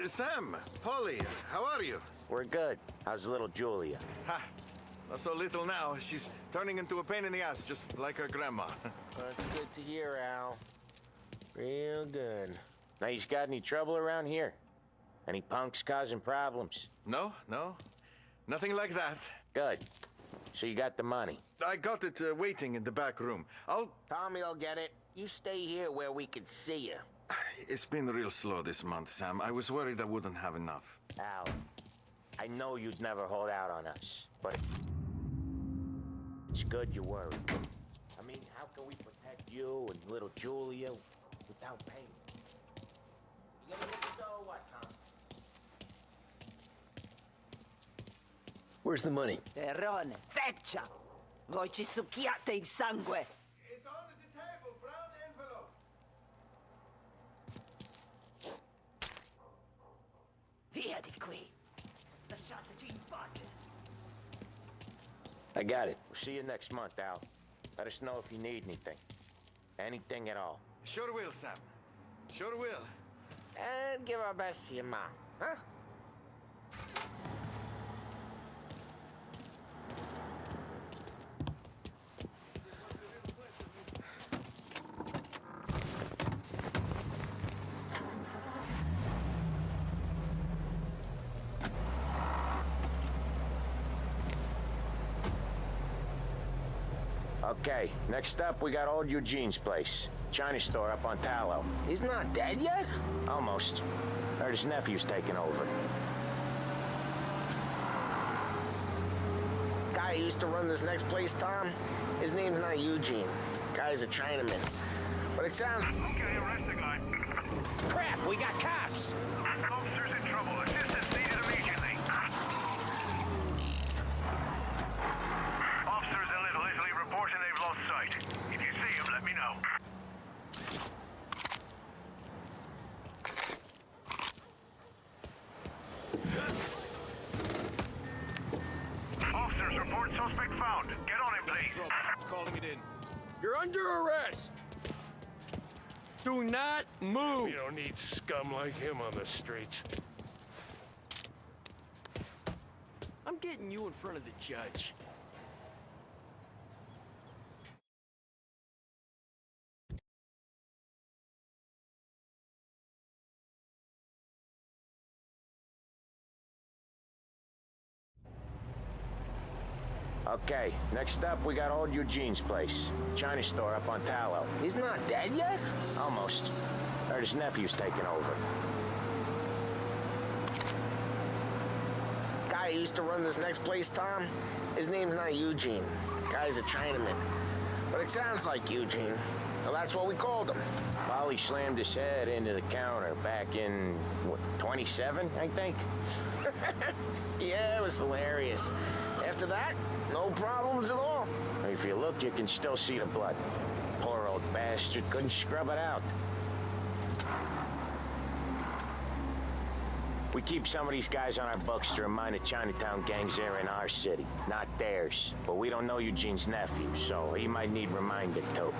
Sam, Polly, how are you? We're good. How's little Julia? Ha! Not so little now. She's turning into a pain in the ass, just like her grandma. That's good to hear, Al. Real good. Now, you got any trouble around here? Any punks causing problems? No, no. Nothing like that. Good. So you got the money? I got it waiting in the back room. Tommy'll get it. You stay here where we can see you. It's been real slow this month, Sam. I was worried I wouldn't have enough. Al, I know you'd never hold out on us, but it's good you're worried. I mean, how can we protect you and little Julia without paying? You gonna get the dough or what, Tom? Where's the money? Perrone, feccia! Voi ci succhiate il sangue! It's on the table, brown envelope. Via di qui! Lasciateci in pace! I got it. We'll see you next month, Al. Let us know if you need anything. Anything at all. Sure will, Sam. Sure will. And give our best to your mom, huh? Okay, next up, we got old Eugene's place. China store up on Tallow. He's not dead yet? Almost. Heard his nephew's taking over. Guy who used to run this next place, Tom? His name's not Eugene. Guy's a Chinaman. But it sounds... Okay, arrest the guy. Crap, we got cops! Officers in trouble. Assistance needed immediately. Officers in Little Italy reporting they've lost sight. If you see them, let me know. Officers report suspect found. Get on him, please. Calling it in. You're under arrest. Do not move. You don't need scum like him on the streets. I'm getting you in front of the judge. Okay, next up, we got old Eugene's place. China store up on Tallow. He's not dead yet? Almost. Heard his nephew's taking over. Guy who used to run this next place, Tom? His name's not Eugene. Guy's a Chinaman. But it sounds like Eugene. Well, that's what we called him. Polly slammed his head into the counter back in, what, 27, I think? Yeah, it was hilarious. After that, no problems at all. If you look, you can still see the blood. Poor old bastard couldn't scrub it out. We keep some of these guys on our books to remind the Chinatown gangs they're in our city, not theirs. But we don't know Eugene's nephew, so he might need reminded too.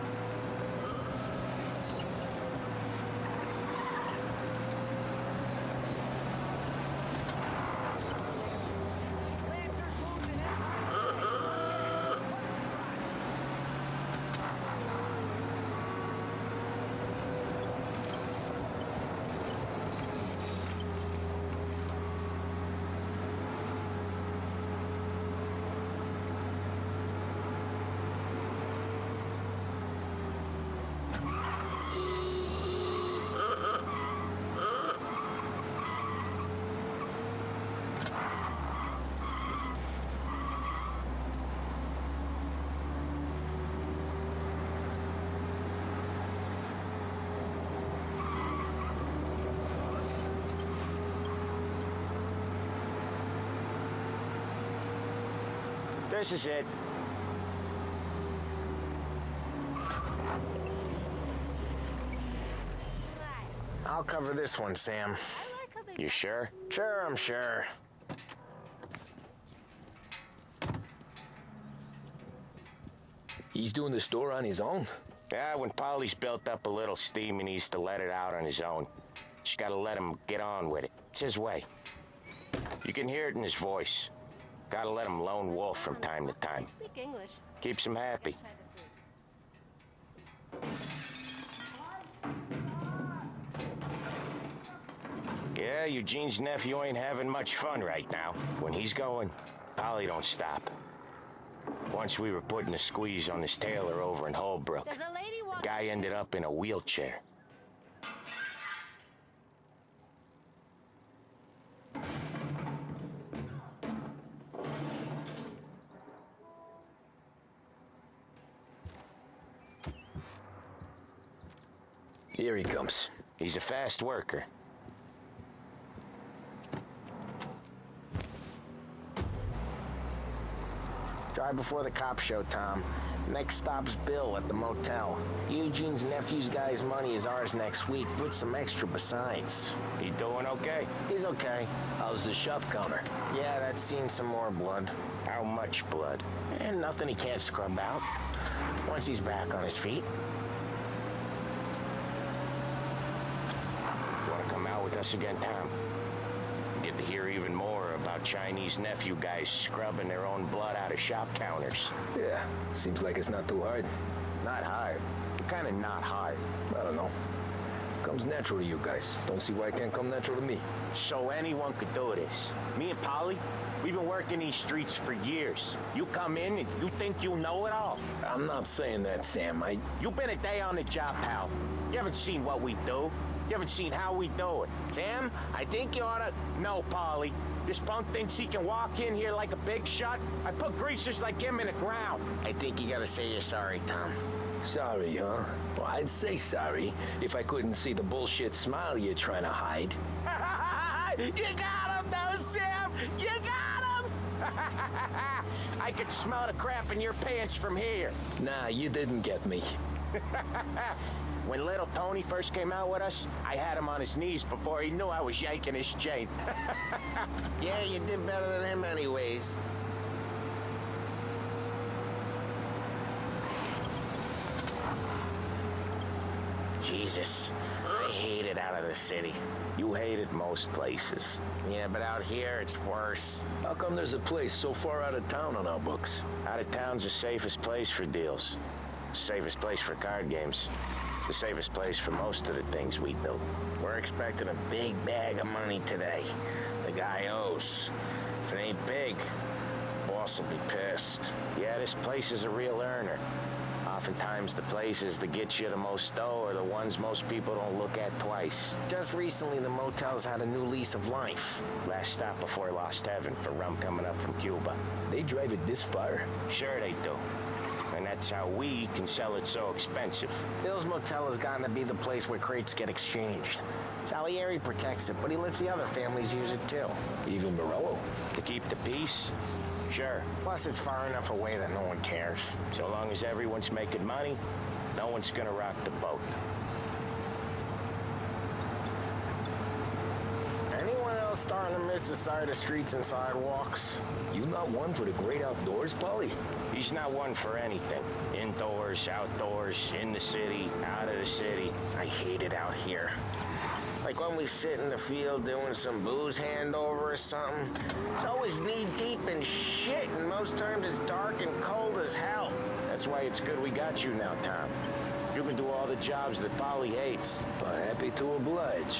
This is it. I'll cover this one, Sam. You sure? Sure, I'm sure. He's doing the store on his own? Yeah, when Polly's built up a little steam, he needs to let it out on his own. Just gotta let him get on with it. It's his way. You can hear it in his voice. Gotta let him lone wolf from time to time. Speak English. Keeps him happy. Yeah, Eugene's nephew ain't having much fun right now. When he's going, Polly don't stop. Once we were putting a squeeze on this tailor over in Holbrook. There's a lady The walking. guy ended up in a wheelchair. Here he comes. He's a fast worker. Drive before the cops show, Tom. Next stop's Bill at the motel. Eugene's nephew's got his money is ours next week, with some extra besides. He doing okay? He's okay. How's the shop counter? Yeah, that's seen some more blood. How much blood? And nothing he can't scrub out. Once he's back on his feet. Want to come out with us again, Tom? Get to hear even more about Chinese nephew guys scrubbing their own blood out of shop counters. Yeah, seems like it's not too hard. Not hard. Kind of not hard. I don't know. Comes natural to you guys. Don't see why it can't come natural to me. So anyone could do this. Me and Polly, we've been working these streets for years. You come in and you think you know it all. I'm not saying that, Sam. You've been a day on the job, pal. You haven't seen what we do. You haven't seen how we do it. Sam, I think you oughta... No, Polly. This punk thinks he can walk in here like a big shot. I put greasers like him in the ground. I think you gotta say you're sorry, Tom. Sorry, huh? Well, I'd say sorry if I couldn't see the bullshit smile you're trying to hide. You got him, though, Sam! You got him! I could smell the crap in your pants from here. Nah, you didn't get me. When little Tony first came out with us, I had him on his knees before he knew I was yanking his chain. Yeah, you did better than him anyways. Jesus, I hate it out of the city. You hate it most places. Yeah, but out here, it's worse. How come there's a place so far out of town on our books? Out of town's the safest place for deals. Safest place for card games. The safest place for most of the things we do. We're expecting a big bag of money today. The guy owes. If it ain't big, boss will be pissed. Yeah, this place is a real earner. Oftentimes the places that get you the most dough are the ones most people don't look at twice. Just recently, the motel's had a new lease of life. Last stop before Lost Heaven for rum coming up from Cuba. They drive it this far? Sure they do. And that's how we can sell it so expensive. Bill's motel has gotten to be the place where crates get exchanged. Salieri protects it, but he lets the other families use it too. Even Morello? To keep the peace? Sure. Plus, it's far enough away that no one cares. So long as everyone's making money, no one's gonna rock the boat. Anyone else starting to miss the side of streets and sidewalks? You not one for the great outdoors, Polly? He's not one for anything. Indoors, outdoors, in the city, out of the city. I hate it out here. Like when we sit in the field doing some booze handover or something. It's always knee-deep in shit, and most times it's dark and cold as hell. That's why it's good we got you now, Tom. You can do all the jobs that Polly hates. Happy to oblige.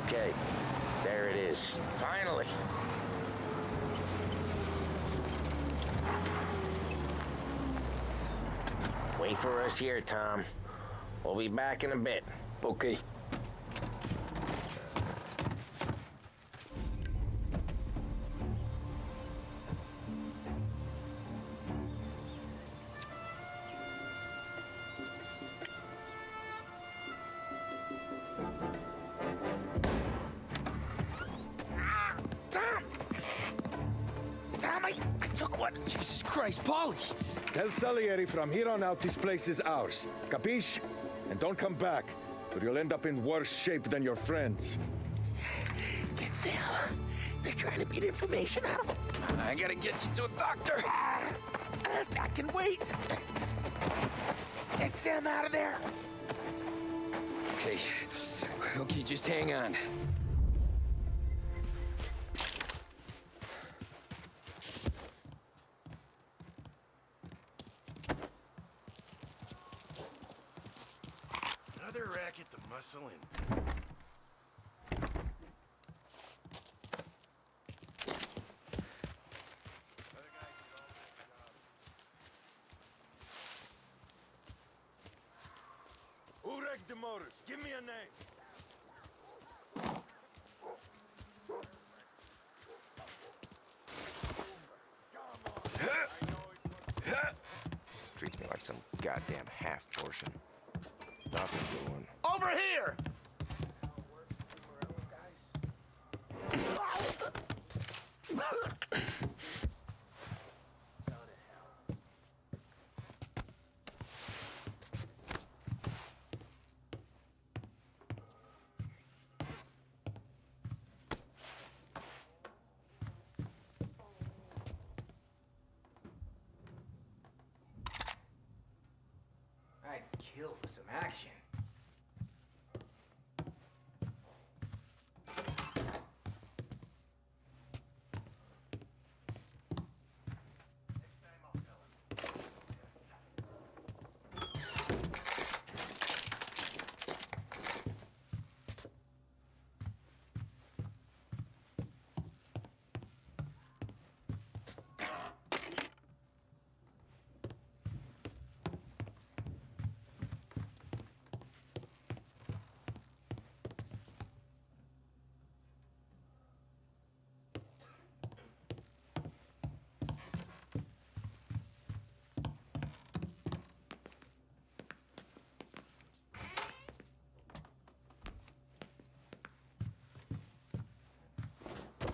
Okay, there it is. Finally. Wait for us here, Tom. We'll be back in a bit. Okay. I took one. Jesus Christ, Polly! Tell Salieri from here on out this place is ours. Capiche? And don't come back, or you'll end up in worse shape than your friends. Get Sam. They're trying to beat information out of him. I gotta get you to a doctor. I can wait. Get Sam out of there. Okay. Okay, just hang on. Another racket to muscle into. Who wrecked the motors? Give me a name. Treats me like some goddamn half portion. Nothing doing. Over here! I'd kill for some action.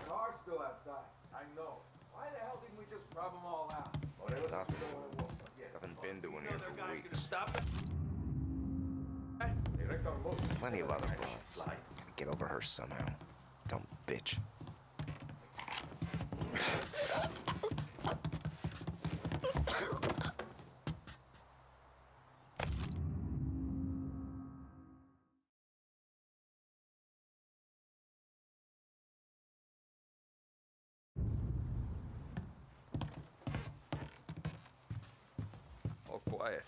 Car's still outside. I know. Why the hell didn't we just rob them all out? Nothing. Nothing been doing here for weeks. Stop it. Plenty of other broads. Gotta get over her somehow. Dumb bitch. All quiet.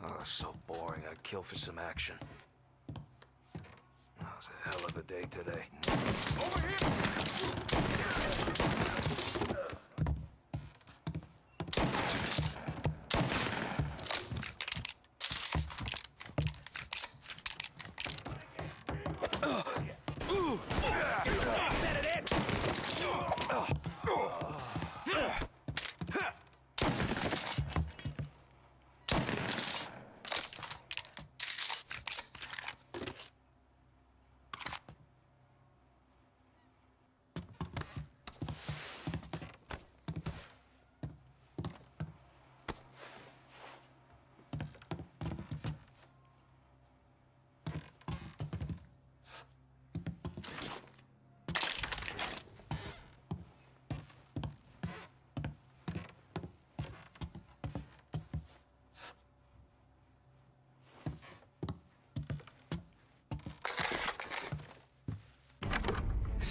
Oh, so boring. I'd kill for some action. That was a hell of a day today. Over here!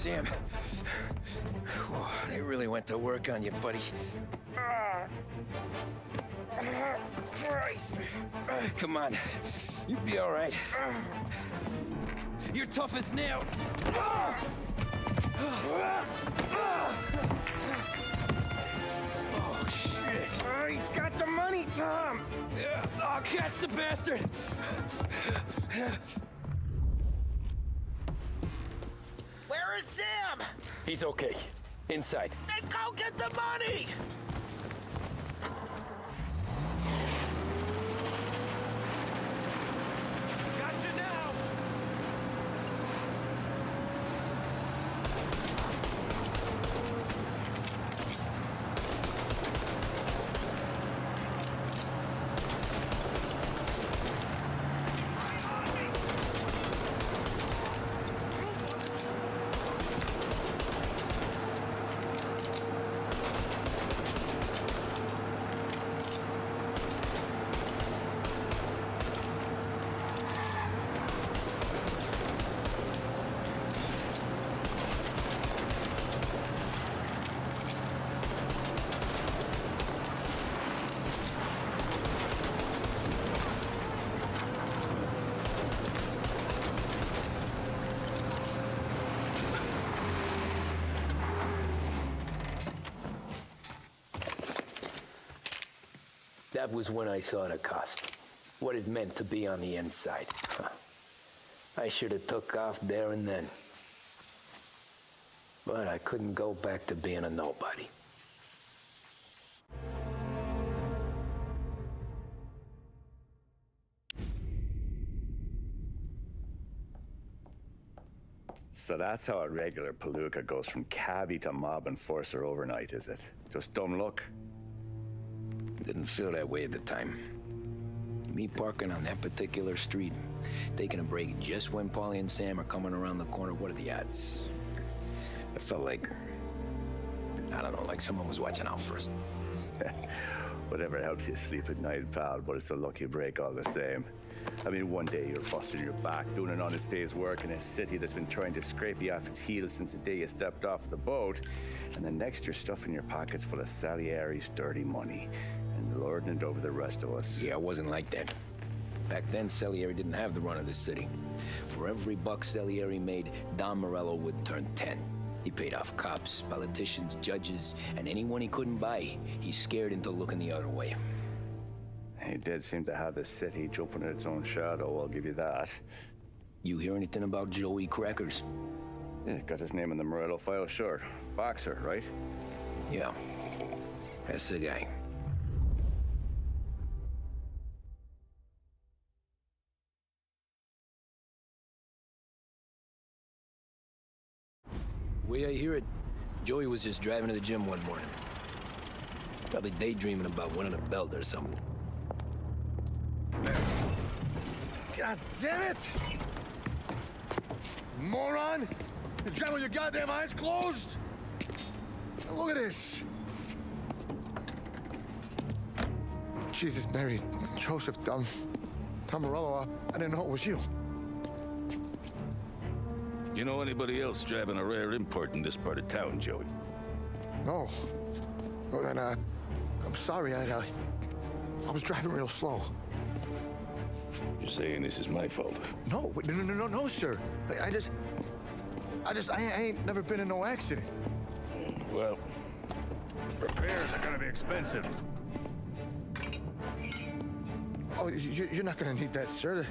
Sam. Whew, they really went to work on you, buddy. Christ. Come on. You'll be all right. You're tough as nails. Oh, shit. He's got the money, Tom. Oh, catch the bastard. Where is Sam? He's okay. Inside. Then go get the money. Gotcha now! That was when I saw the cost. What it meant to be on the inside. Huh. I should have took off there and then. But I couldn't go back to being a nobody. So that's how a regular palooka goes from cabbie to mob enforcer overnight, is it? Just dumb luck? Didn't feel that way at the time. Me parking on that particular street, taking a break just when Paulie and Sam are coming around the corner, what are the odds? It felt like, I don't know, like someone was watching out for us. Whatever helps you sleep at night, pal, but it's a lucky break all the same. I mean, one day you're busting your back, doing an honest day's work in a city that's been trying to scrape you off its heels since the day you stepped off the boat, and the next you're stuffing your pockets full of Salieri's dirty money and lording it over the rest of us. Yeah, it wasn't like that. Back then, Salieri didn't have the run of the city. For every buck Salieri made, Don Morello would turn 10. He paid off cops, politicians, judges, and anyone he couldn't buy, he scared into looking the other way. He did seem to have the city jumping in its own shadow, I'll give you that. You hear anything about Joey Crackers? Yeah, got his name in the Morello file, sure. Boxer, right? Yeah, that's the guy. The way I hear it, Joey was just driving to the gym one morning. Probably daydreaming about winning a belt or something. God damn it! Moron! You're driving with your goddamn eyes closed? Look at this! Jesus, Mary, Joseph, Tom Morello, I didn't know it was you. You know anybody else driving a rare import in this part of town, Joey? No. Well, then, I'm sorry, I was driving real slow. You're saying this is my fault? No, no, sir. I ain't never been in no accident. Well, repairs are gonna be expensive. Oh, you're not gonna need that, sir. The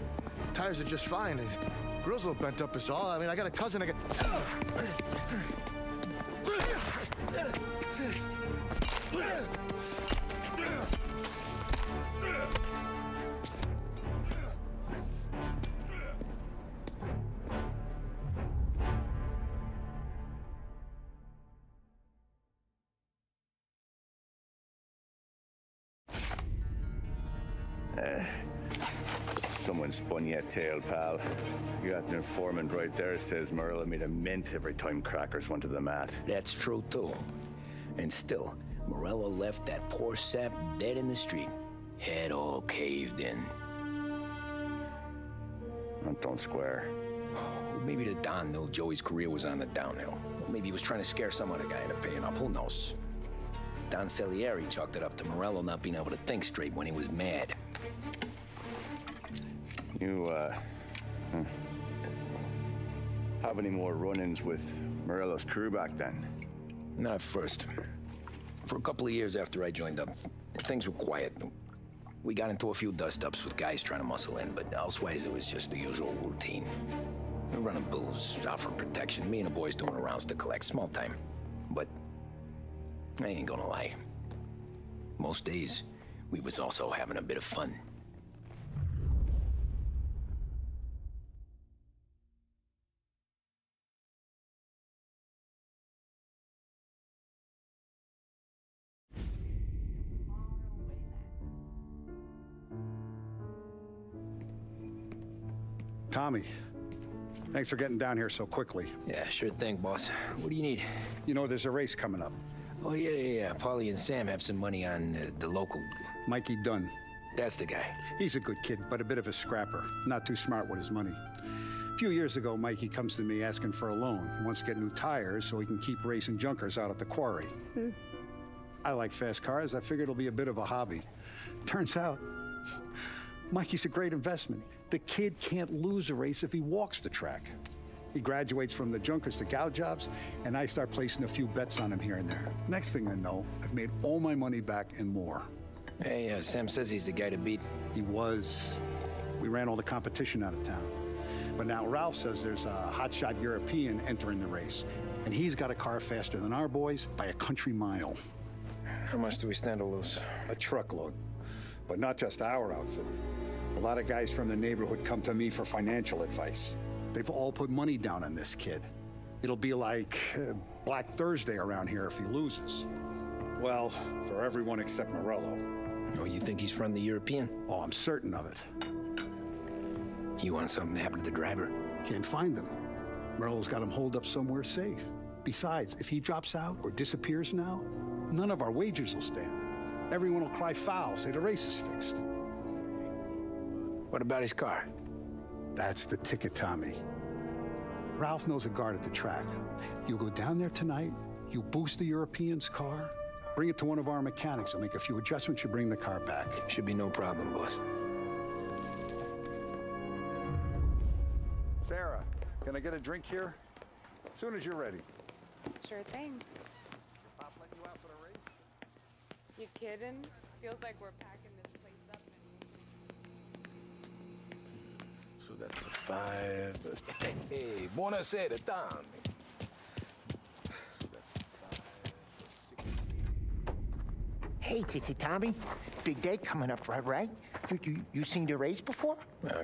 tires are just fine. The grill's a little bent up is all. I mean, I got a cousin I got... Someone spun you a tail, pal. You got an informant right there says Morello made a mint every time Crackers went to the mat. That's true, too. And still, Morello left that poor sap dead in the street. Head all caved in. Don't square. Maybe the Don knew Joey's career was on the downhill. Or maybe he was trying to scare some other guy into paying up. Who knows? Don Salieri chalked it up to Morello not being able to think straight when he was mad. You, have any more run-ins with Morello's crew back then? Not at first. For a couple of years after I joined up, things were quiet. We got into a few dust-ups with guys trying to muscle in, but elsewise it was just the usual routine. We're running booze, offering protection, me and the boys doing rounds to collect, small time. But I ain't gonna lie. Most days, we was also having a bit of fun. Tommy, thanks for getting down here so quickly. Yeah, sure thing, boss. What do you need? You know, there's a race coming up. Oh, yeah. Paulie and Sam have some money on the local... Mikey Dunn. That's the guy. He's a good kid, but a bit of a scrapper. Not too smart with his money. A few years ago, Mikey comes to me asking for a loan. He wants to get new tires so he can keep racing junkers out at the quarry. I like fast cars. I figured it'll be a bit of a hobby. Turns out, Mikey's a great investment. The kid can't lose a race if he walks the track. He graduates from the junkers to gal jobs, and I start placing a few bets on him here and there. Next thing I know, I've made all my money back and more. Hey, Sam says he's the guy to beat. He was. We ran all the competition out of town. But now Ralph says there's a hotshot European entering the race, and he's got a car faster than our boys by a country mile. How much do we stand to lose? A truckload. But not just our outfit. A lot of guys from the neighborhood come to me for financial advice. They've all put money down on this kid. It'll be like Black Thursday around here if he loses. Well, for everyone except Morello. Oh, you think he's from the European? Oh, I'm certain of it. You want something to happen to the driver? Can't find him. Morello's got him holed up somewhere safe. Besides, if he drops out or disappears now, none of our wagers will stand. Everyone will cry foul, say the race is fixed. What about his car? That's the ticket, Tommy. Ralph knows a guard at the track. You go down there tonight, you boost the European's car, bring it to one of our mechanics. He'll make a few adjustments, you bring the car back. Should be no problem, boss. Sarah, can I get a drink here? As soon as you're ready. Sure thing. Pop let you out for the race? You kidding? Feels like we're packing this place up. So that's a 5. Hey, buonasera, Tommy. So that's 5, 6. Hey, Tommy. Big day coming up, right? You seen the race before?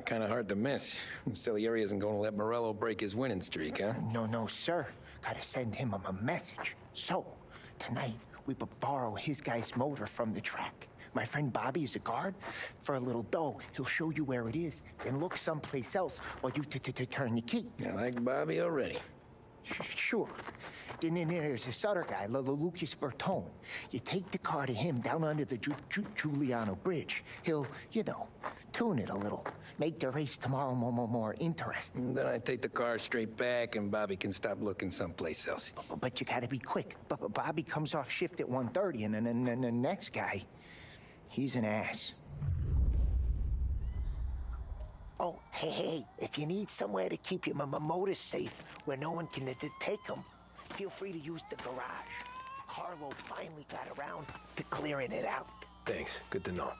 Kind of hard to miss. Salieri isn't going to let Morello break his winning streak, huh? No, sir. Gotta send him a message. So, tonight, we borrow his guy's motor from the track. My friend Bobby is a guard. For a little dough, he'll show you where it is, then look someplace else while you turn the key. I like Bobby already. Sure. Then there's this other guy, Lucas Bertone. You take the car to him down under the Giuliano Bridge. He'll, tune it a little. Make the race tomorrow more interesting. Then I take the car straight back and Bobby can stop looking someplace else. But you gotta be quick. But Bobby comes off shift at 1:30, and then the next guy, he's an ass. Oh, hey, if you need somewhere to keep your motor safe where no one can take them, feel free to use the garage. Carlo finally got around to clearing it out. Thanks. Good to know.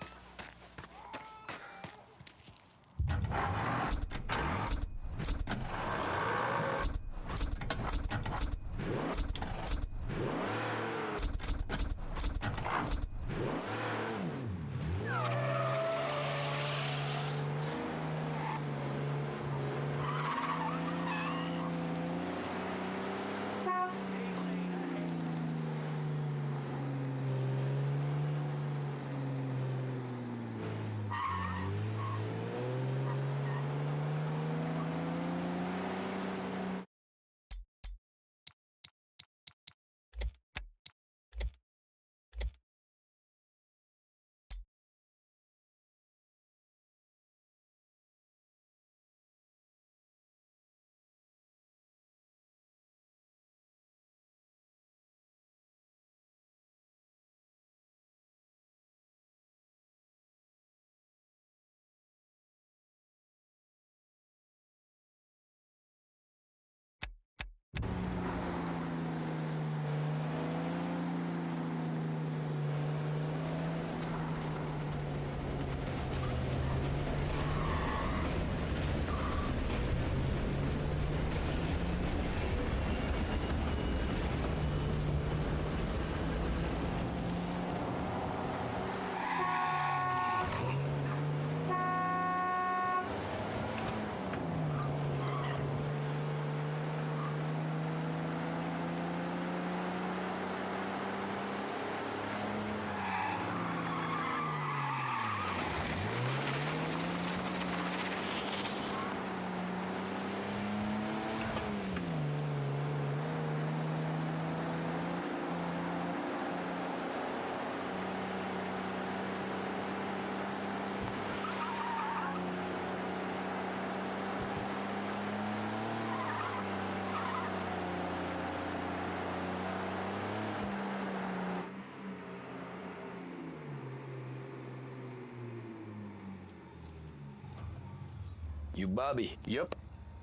You Bobby? Yep.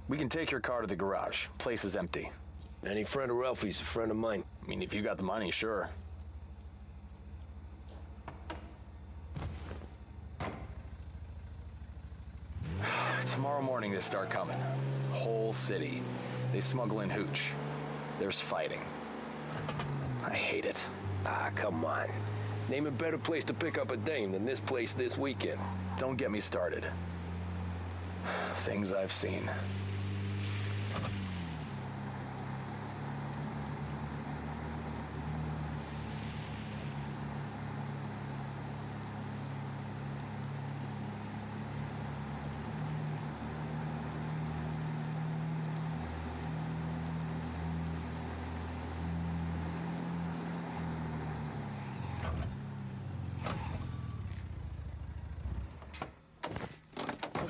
We can take your car to the garage. Place is empty. Any friend of Ralphie's, a friend of mine. I mean, if you got the money, sure. Tomorrow morning they start coming. Whole city. They smuggle in hooch. There's fighting. I hate it. Ah, come on. Name a better place to pick up a dame than this place this weekend. Don't get me started. Things I've seen.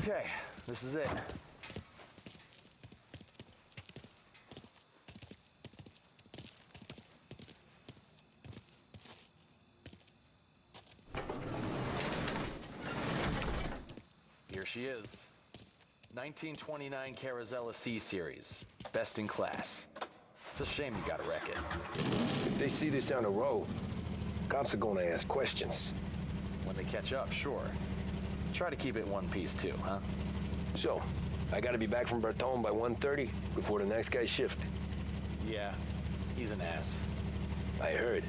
Okay, this is it. Here she is. 1929 Carazella C Series. Best in class. It's a shame you gotta wreck it. If they see this on the road, cops are gonna ask questions. When they catch up, sure. Try to keep it one piece too, huh? So, I gotta be back from Bertone by 1:30 before the next guy's shift. Yeah, he's an ass. I heard.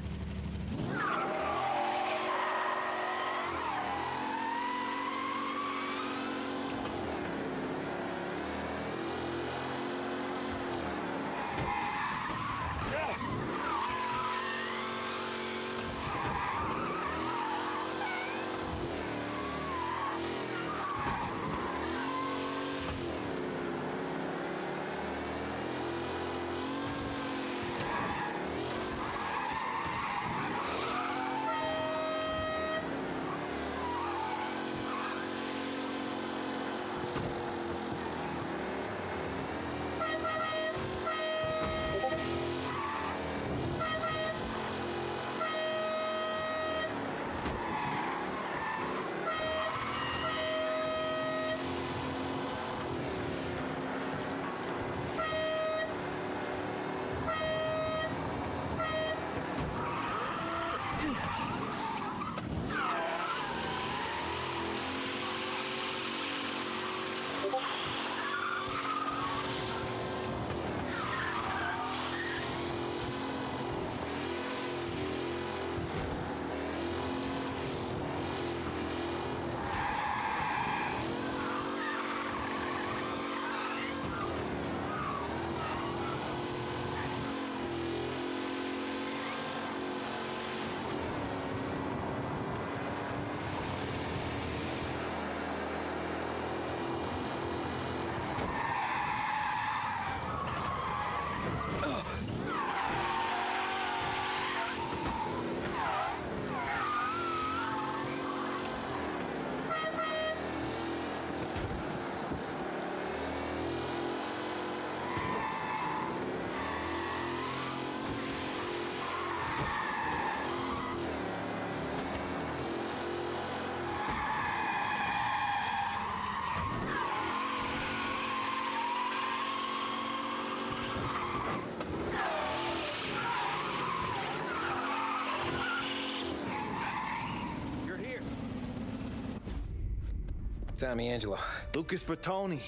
Tommy Angelo. Lucas Bertoni.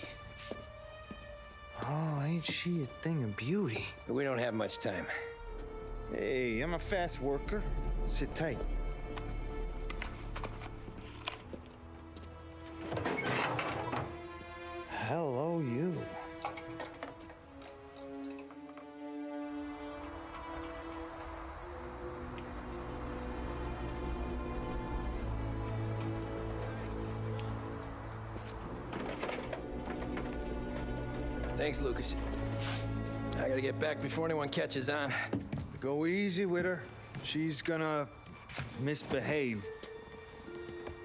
Oh, ain't she a thing of beauty? We don't have much time. Hey, I'm a fast worker. Sit tight. Hello, you. Thanks, Lucas. I gotta get back before anyone catches on. Go easy with her. She's gonna misbehave.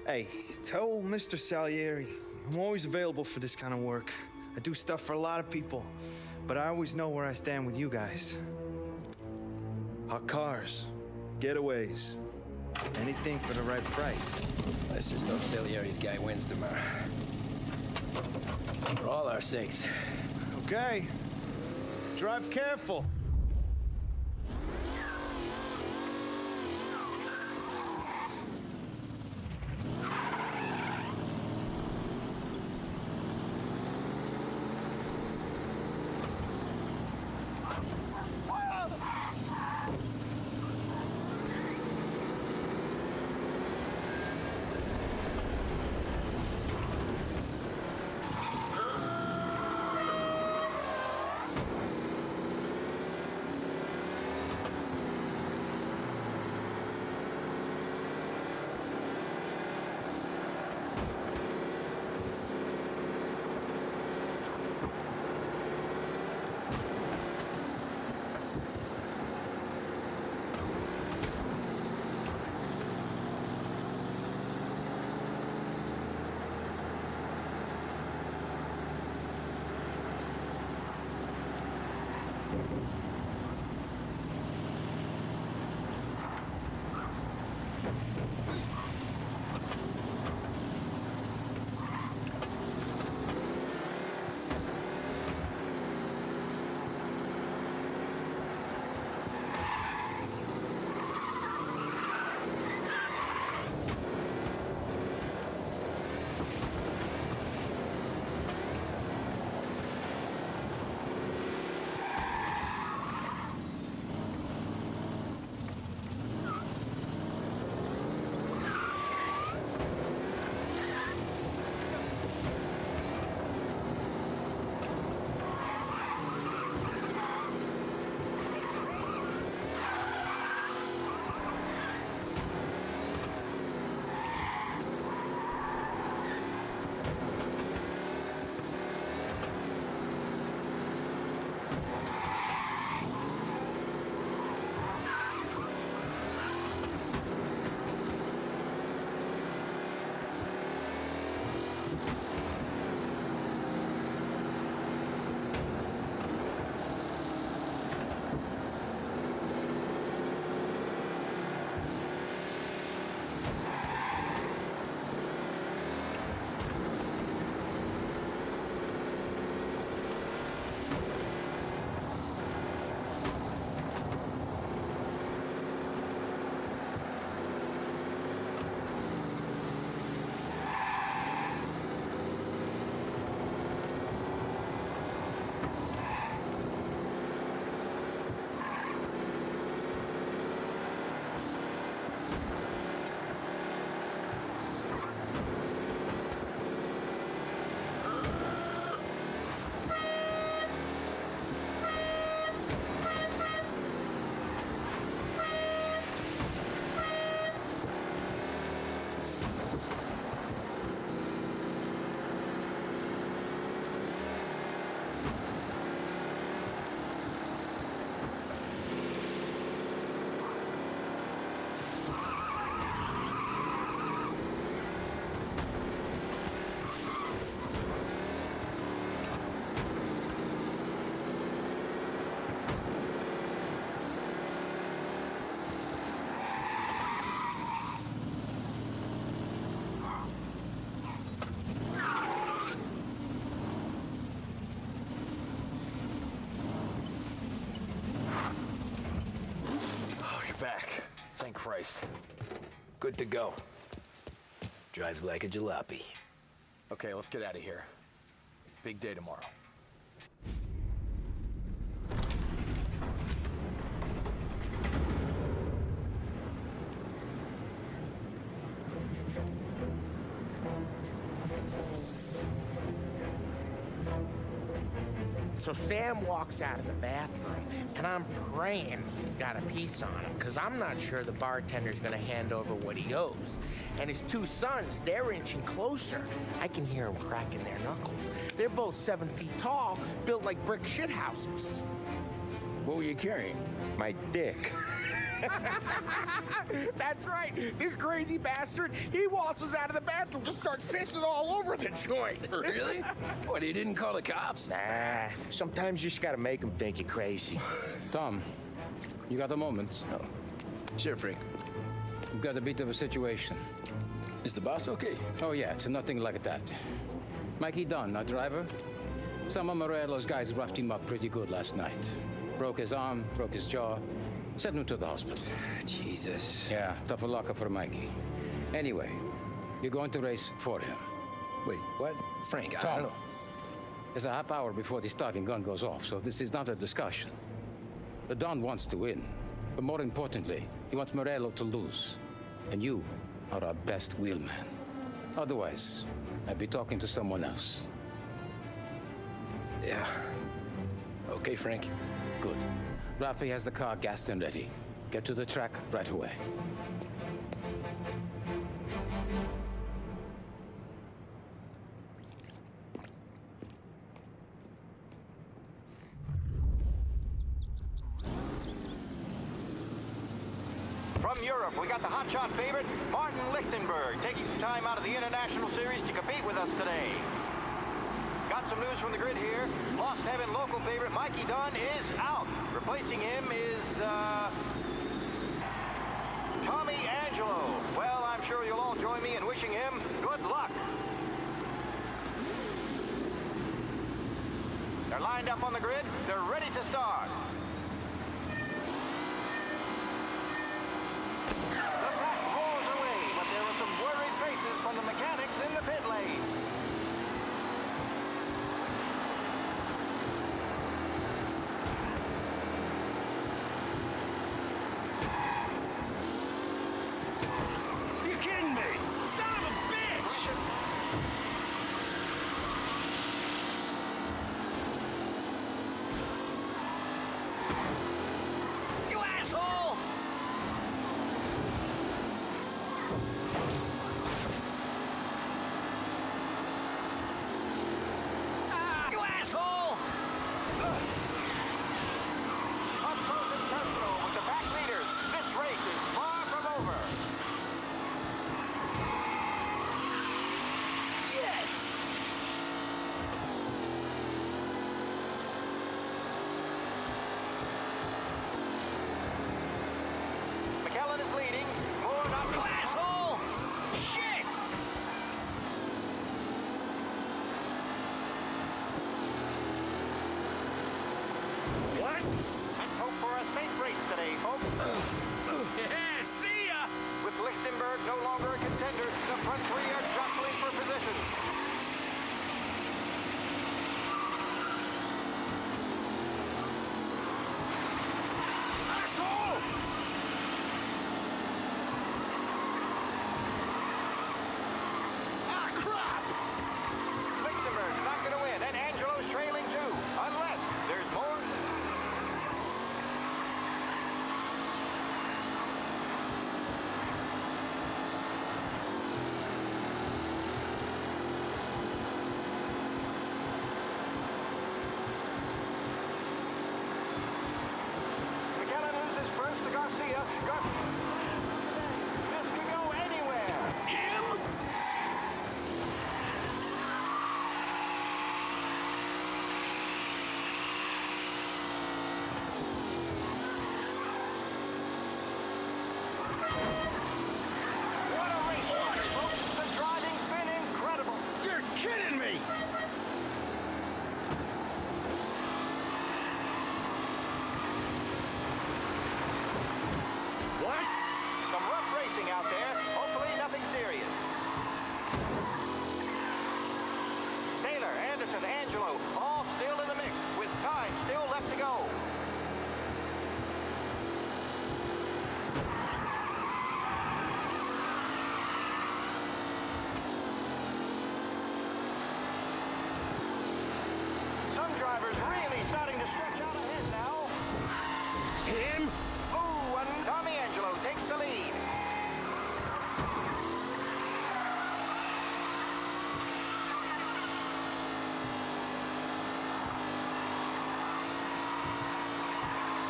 Hey, tell Mr. Salieri I'm always available for this kind of work. I do stuff for a lot of people, but I always know where I stand with you guys. Hot cars, getaways, anything for the right price. Let's just hope Salieri's guy wins tomorrow. all our sakes. Okay. Drive careful. Back. Thank Christ. Good to go. Drives like a jalopy. Okay, let's get out of here. Big day tomorrow. So Sam walks out of the bathroom, and I'm praying he's got a piece on him, because I'm not sure the bartender's gonna hand over what he owes. And his two sons, they're inching closer. I can hear them cracking their knuckles. They're both 7 feet tall, built like brick shithouses. What were you carrying? My dick. That's right. This crazy bastard, he waltzes out of the bathroom, just starts pissing all over the joint. Really? What, he didn't call the cops? Nah, sometimes you just gotta make them think you're crazy. Tom, you got a moment? Oh. Sure, Frank. We've got a bit of a situation. Is the boss okay? Oh, yeah, it's nothing like that. Mikey Dunn, our driver, Some of Morello's guys roughed him up pretty good last night. Broke his arm, broke his jaw, sent him to the hospital. Jesus. Yeah, tough luck for Mikey. Anyway, you're going to race for him. Wait, what? Frank, I Tom, don't know. it's a half hour before the starting gun goes off, so this is not a discussion. The Don wants to win, but more importantly, he wants Morello to lose. And you are our best wheelman. Otherwise, I'd be talking to someone else. Yeah. Okay, Frank. Good. Rafi has the car gassed and ready. Get to the track right away. From Europe, we got the hotshot favorite, Martin Lichtenberg, taking some time out of the International Series to compete with us today. Got some news from the grid here. Lost Heaven local favorite Mikey Dunn is out. Replacing him is, Tommy Angelo. Well, I'm sure you'll all join me in wishing him good luck. They're lined up on the grid. They're ready to start. The pack rolls away, but there are some worried faces from the mechanics in the pit lane. You kidding me? Son of a bitch! You asshole! You asshole! Up close and personal with the pack leaders. This race is far from over. Yes! McKellen is leading. Moored up. You asshole! Shit! What? Let's hope for a safe race today, folks. Yeah, see ya! With Lichtenberg no longer a contender, the front three are jostling for position. Asshole! Ah, crap! Lichtenberg's not going to win, and Angelo's trailing too, unless there's more. McKellen loses first to Garcia. This could go anywhere. Him? What a race, folks. The driving's been incredible. You're kidding me! What? Some rough racing out there. Hopefully nothing serious. Taylor, Anderson, Angelo, all still in the mix with time still left to go. Some drivers really starting to stretch out ahead now. Him? Ooh, and Tommy Angelo takes the lead.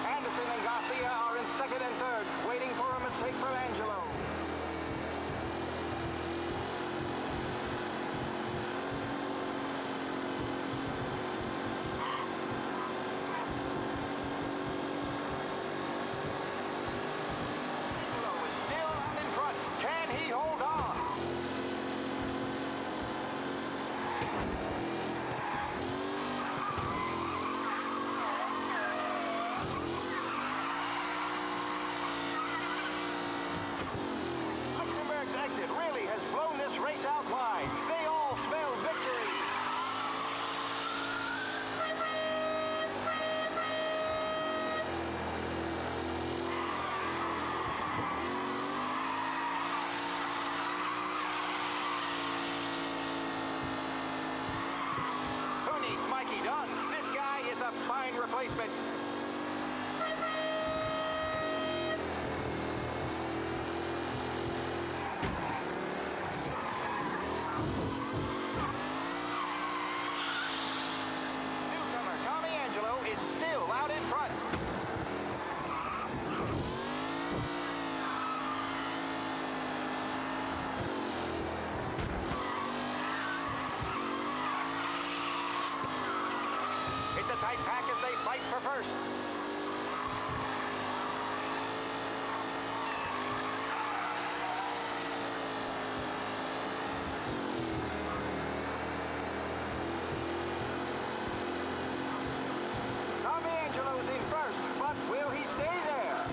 Anderson and Garcia are in second and third, waiting for a mistake from Angelo. Angelo is still out in front. Can he hold on? find replacements. Newcomer Tommy Angelo is still out in front. It's a tight pack as they fight for first. Tommy Angelo's in first, but will he stay there?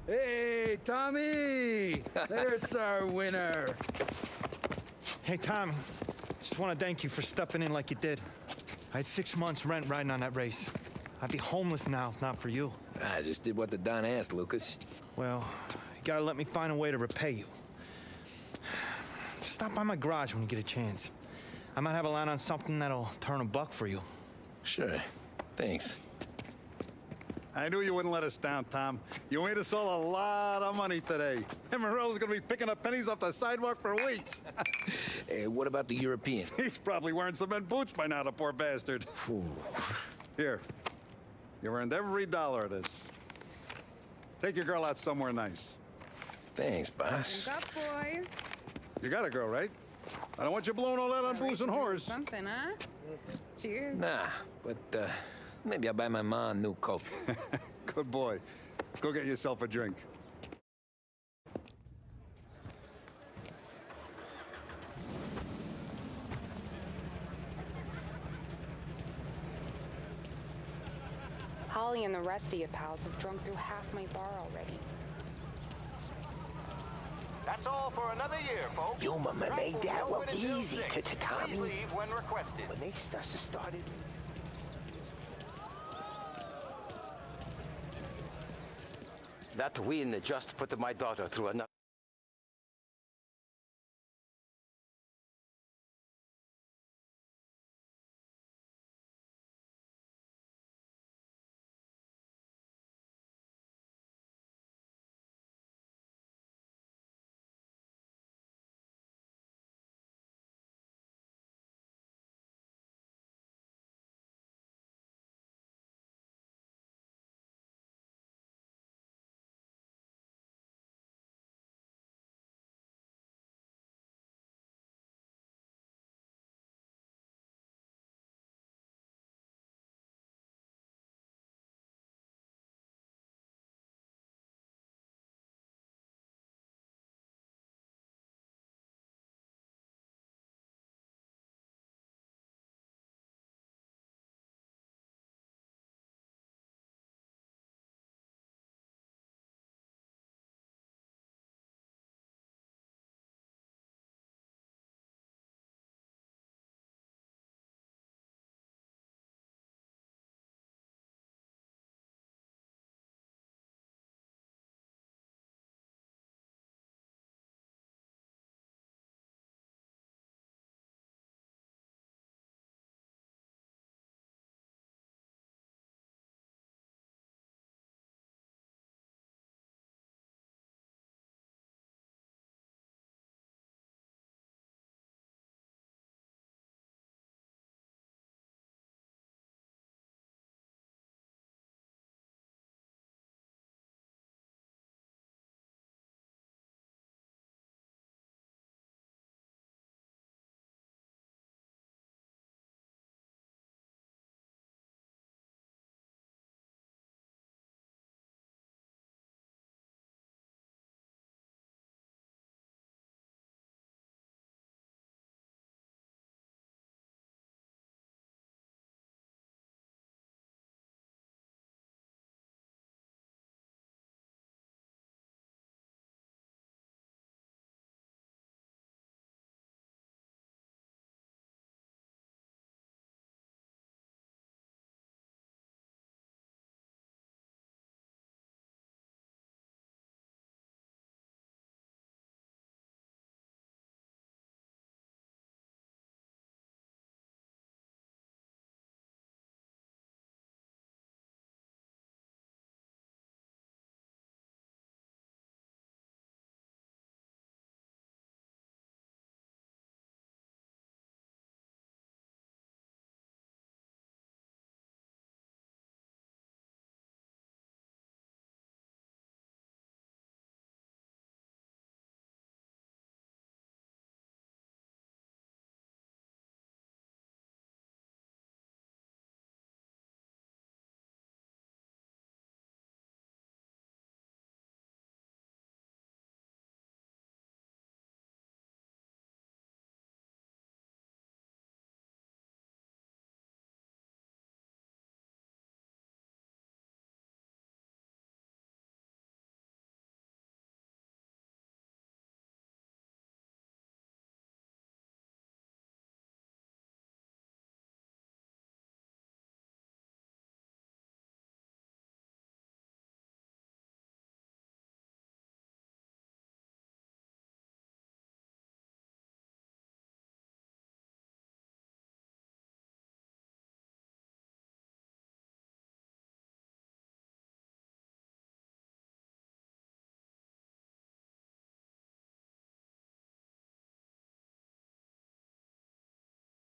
Hey, Tommy! There's our winner. Hey, Tommy. Just want to thank you for stepping in like you did. I had 6 months rent riding on that race. I'd be homeless now if not for you. I just did what the Don asked, Lucas. Well, you gotta let me find a way to repay you. Stop by my garage when you get a chance. I might have a line on something that'll turn $1 for you. Sure. Thanks. I knew you wouldn't let us down, Tom. You made us all a lot of money today. And Morello's gonna be picking up pennies off the sidewalk for weeks. Hey, what about the European? He's probably wearing cement boots by now, the poor bastard. Here. You earned every dollar of this. Take your girl out somewhere nice. Thanks, boss. Drink up, boys. You got a girl, right? I don't want you blowing all that on booze and whores. Something, huh? Cheers. Nah, but maybe I'll buy my ma a new coat. Good boy. Go get yourself a drink. Holly and the rest of you pals have drunk through half my bar already. That's all for another year, folks. Yo, mama made that look easy to Tommy. Please leave when requested. When they started. That win just put my daughter through another.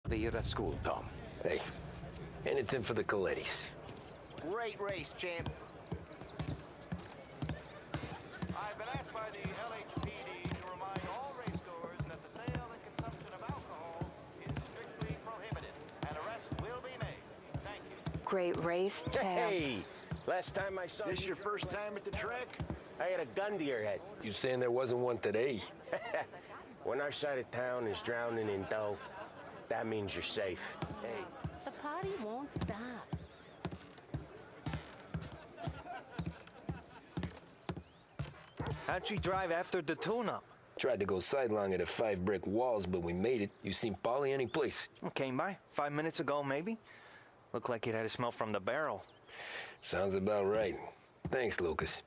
The year at school, Tom. Hey, anything for the Colettis. Great race, champ. I've been asked by the LHPD to remind all racegoers that the sale and consumption of alcohol is strictly prohibited, and arrests will be made. Thank you. Great race, champ. Hey, last time I saw you... This your first time at the track? I had a gun to your head. You saying there wasn't one today? When our side of town is drowning in dough, that means you're safe. Hey. The party won't stop. How'd she drive after the tune-up? Tried to go sidelong at the 5 brick walls, but we made it. You seen Polly any place? Came by 5 minutes ago, maybe. Looked like it had a smell from the barrel. Sounds about right. Thanks, Lucas.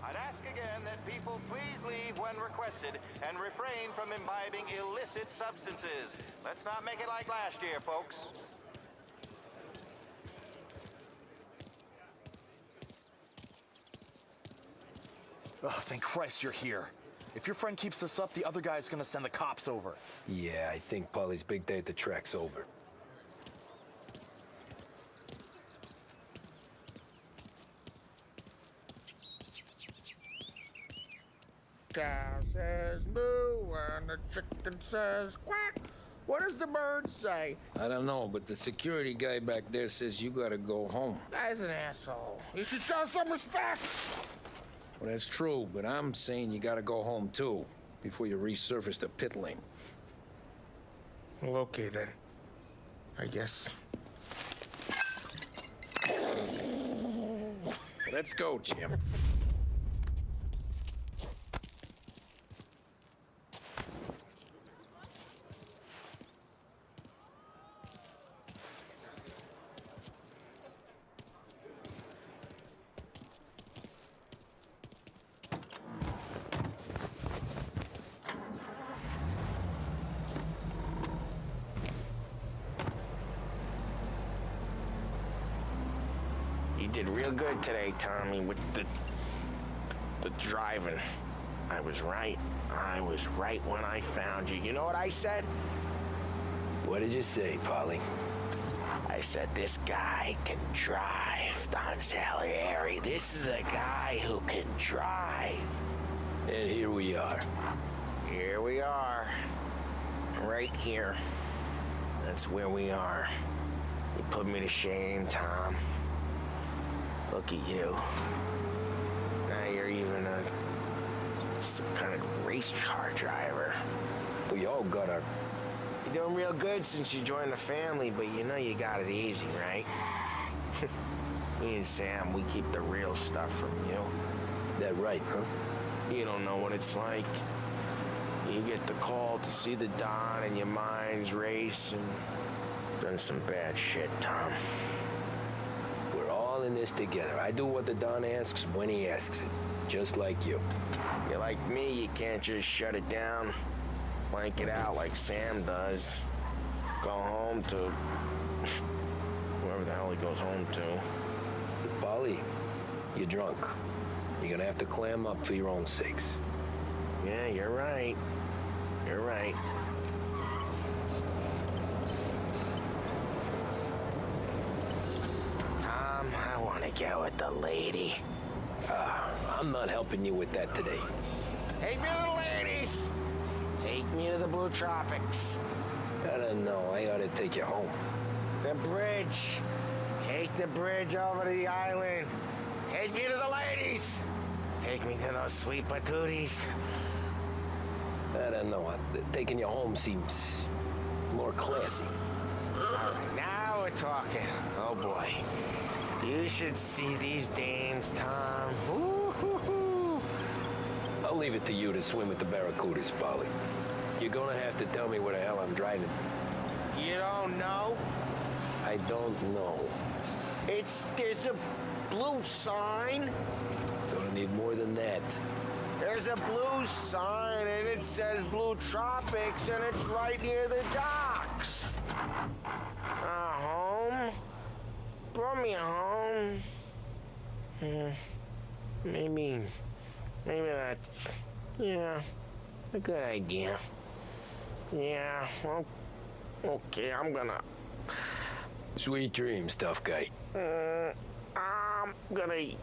I'd ask again that people please leave when requested and refrain from imbibing illicit substances. Let's not make it like last year, folks. Oh, thank Christ you're here. If your friend keeps this up, the other guy's gonna send the cops over. Yeah, I think Polly's big day at the track's over. Cow says moo and the chicken says quack. What does the bird say? I don't know, but the security guy back there says you gotta go home. Guy's an asshole. You should show some respect. Well, that's true, but I'm saying you gotta go home too, before you resurface the pit lane. Well, okay then. I guess. Let's go, champ. You did real good today, Tommy, with the driving. I was right. I was right when I found you. You know what I said? What did you say, Polly? I said, this guy can drive, Don Salieri. This is a guy who can drive. And here we are. Here we are. Right here. That's where we are. You put me to shame, Tom. Look at you. Now you're even some kind of race car driver. We all got our... You're doing real good since you joined the family, but you know you got it easy, right? Me and Sam, we keep the real stuff from you. That right, huh? You don't know what it's like. You get the call to see the Don and your mind's race and done some bad shit, Tom. We're all in this together. I do what the Don asks when he asks it, just like you. You're like me, you can't just shut it down, blank it out like Sam does. Go home to whoever the hell he goes home to. Polly, you're drunk. You're gonna have to clam up for your own sakes. Yeah, you're right. You're right. Tom, I want to get with the lady. I'm not helping you with that today. Take me to the ladies. Take me to the Blue Tropics. I don't know. I ought to take you home. The bridge. Take the bridge over to the island. Take me to the ladies. Take me to those sweet patooties. I don't know. Taking you home seems more classy. All right, now we're talking. Oh, boy. You should see these dames, Tom. Ooh. I'll leave it to you to swim with the barracudas, Polly. You're gonna have to tell me where the hell I'm driving. You don't know? I don't know. There's a blue sign. Don't need more than that. There's a blue sign, and it says Blue Tropics, and it's right near the docks. Home? Brought me home. Maybe that's, yeah, a good idea. Yeah, well, okay, I'm gonna... Sweet dreams, tough guy. I'm gonna...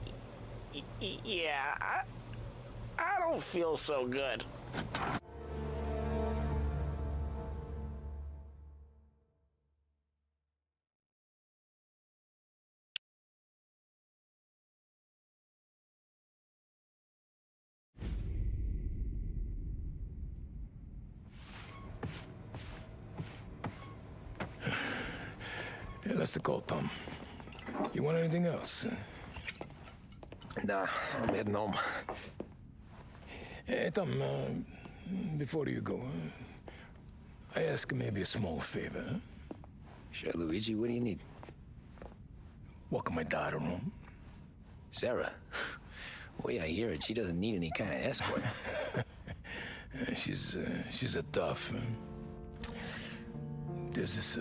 Yeah, I don't feel so good. Yeah, that's the call, Tom. You want anything else? Nah, I'm heading home. Hey, Tom, before you go, I ask maybe a small favor. Huh? Sure, Luigi, what do you need? Walk my daughter home. Sarah? Way I hear it, she doesn't need any kind of escort. She's a tough. There's this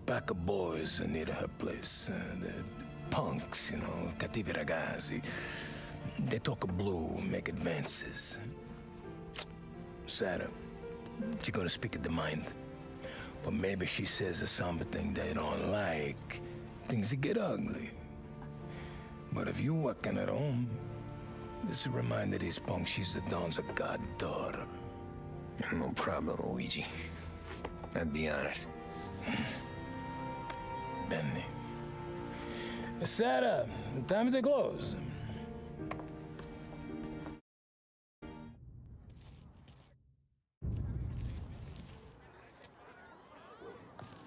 pack of boys near her place. The punks, you know, cattivi ragazzi. They talk blue, make advances. Sarah, she's gonna speak at the mind. But maybe she says something they don't like. Things get ugly. But if you walking at home, this will remind these punks she's the Don's a goddaughter. No problem, Luigi. I'd be honored. Benny. Sarah, the time to close.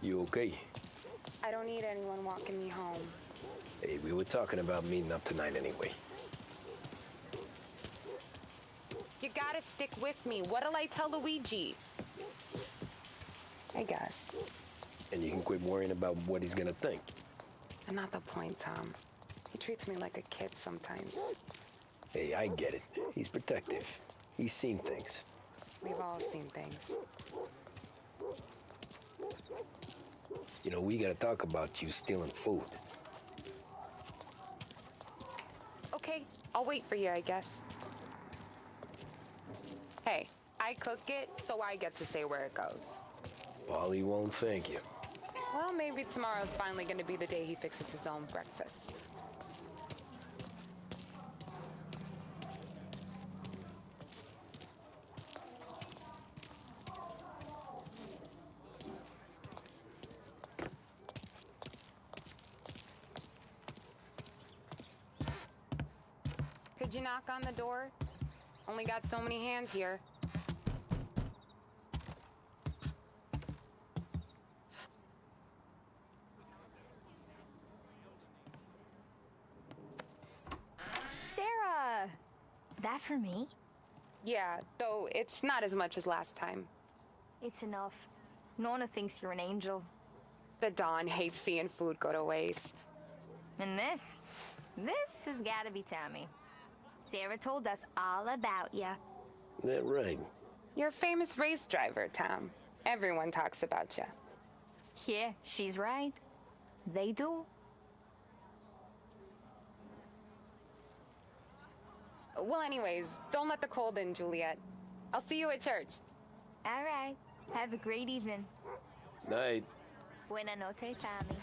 You okay? I don't need anyone walking me home. Hey, we were talking about meeting up tonight anyway. You gotta stick with me. What'll I tell Luigi? I guess. And you can quit worrying about what he's gonna think. And not the point, Tom. He treats me like a kid sometimes. Hey, I get it. He's protective. He's seen things. We've all seen things. You know, we gotta talk about you stealing food. Okay, I'll wait for you, I guess. Hey, I cook it, so I get to say where it goes. Paulie won't thank you. Well, maybe tomorrow's finally gonna be the day he fixes his own breakfast. Could you knock on the door? Only got so many hands here. Sarah! That for me? Yeah, though it's not as much as last time. It's enough. Nona thinks you're an angel. The Don hates seeing food go to waste. And this has gotta be Tammy. Sarah told us all about ya. That right? You're a famous race driver, Tom. Everyone talks about you. Yeah, she's right. They do. Well, anyways, don't let the cold in, Juliet. I'll see you at church. All right. Have a great evening. Night. Buena noche, Tommy.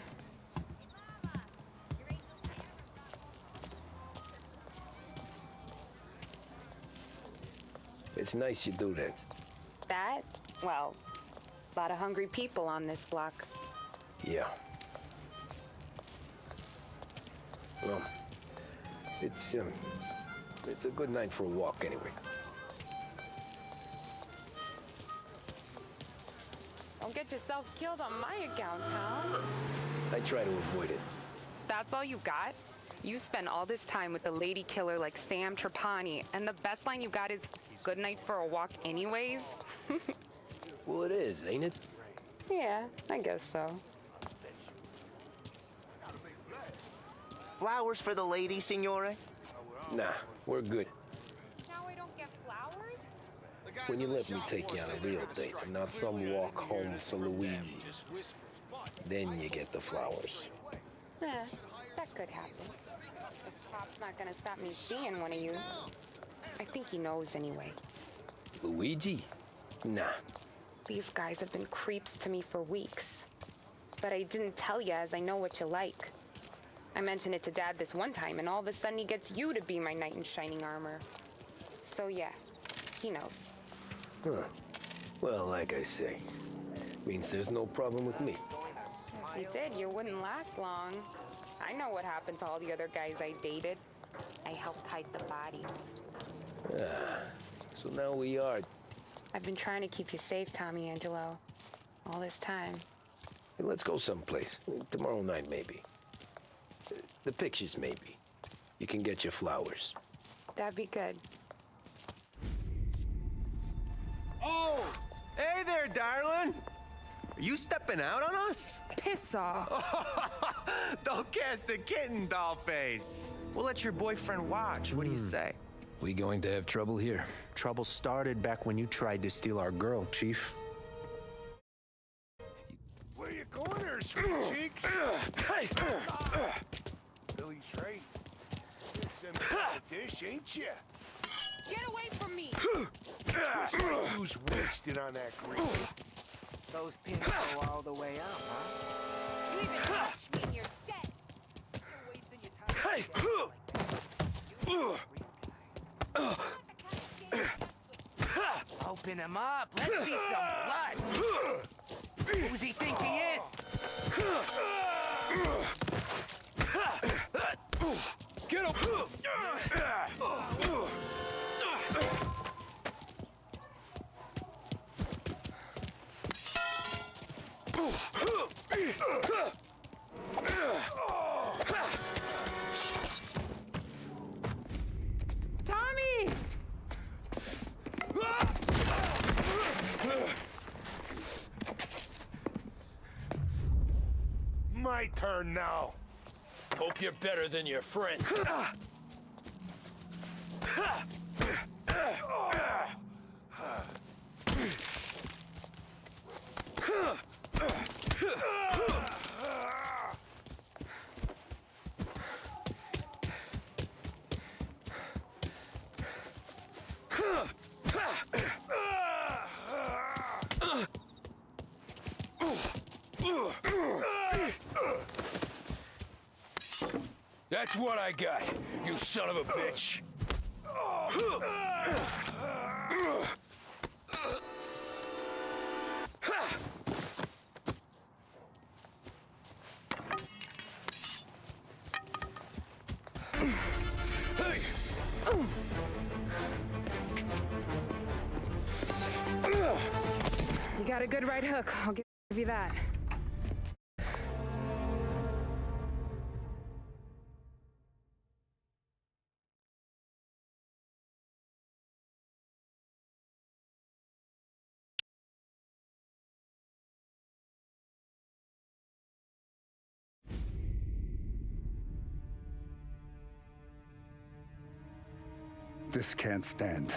It's nice you do that. That? Well, a lot of hungry people on this block. Yeah. Well, it's a good night for a walk anyway. Don't get yourself killed on my account, Tom. I try to avoid it. That's all you got? You spend all this time with a lady killer like Sam Trapani, and the best line you got is, "Good night for a walk anyways"? Well, it is, ain't it? Yeah, I guess so. Flowers for the lady, signore? Nah, We're good. Now I don't get flowers? When you let me take you on a real date and not some walk home for Luigi, then you get the flowers. That could happen. If Pop's not gonna stop me seeing one of you. I think he knows anyway. Luigi? Nah. These guys have been creeps to me for weeks. But I didn't tell you as I know what you like. I mentioned it to Dad this one time, and all of a sudden he gets you to be my knight in shining armor. So yeah, he knows. Huh. Well, like I say, means there's no problem with me. If you did, you wouldn't last long. I know what happened to all the other guys I dated. I helped hide the bodies. So now we are. I've been trying to keep you safe, Tommy Angelo, all this time. Hey, let's go someplace. Tomorrow night, maybe. The pictures, maybe. You can get your flowers. That'd be good. Oh! Hey there, darling! Are you stepping out on us? Piss off. Don't cast a kitten, dollface. We'll let your boyfriend watch. What do you say? We going to have trouble here? Trouble started back when you tried to steal our girl, Chief. Where you going there, sweet cheeks? Hey! Billy Trey. You're some dish, ain't you? Get away from me! Just like who's wasted on that green. Those pins go all the way up, huh? You even touch me and you're dead! You're wasting your time. Open him up. Let's see some blood. Who's he think he is? Get him! Tommy! My turn now. Hope you're better than your friend. That's what I got, you son of a bitch. You got a good right hook, I'll give you that. This can't stand.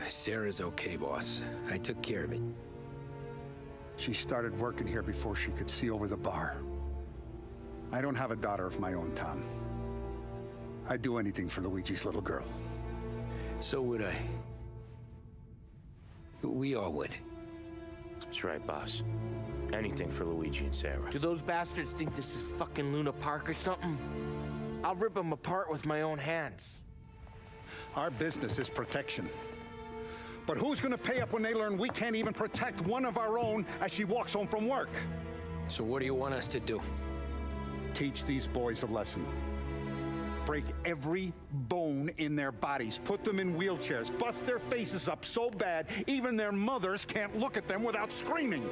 Sarah's okay, boss. I took care of it. She started working here before she could see over the bar. I don't have a daughter of my own, Tom. I'd do anything for Luigi's little girl. So would I. We all would. That's right, boss. Anything for Luigi and Sarah. Do those bastards think this is fucking Luna Park or something? I'll rip them apart with my own hands. Our business is protection. But who's gonna pay up when they learn we can't even protect one of our own as she walks home from work? So what do you want us to do? Teach these boys a lesson. Break every bone in their bodies, put them in wheelchairs, bust their faces up so bad even their mothers can't look at them without screaming.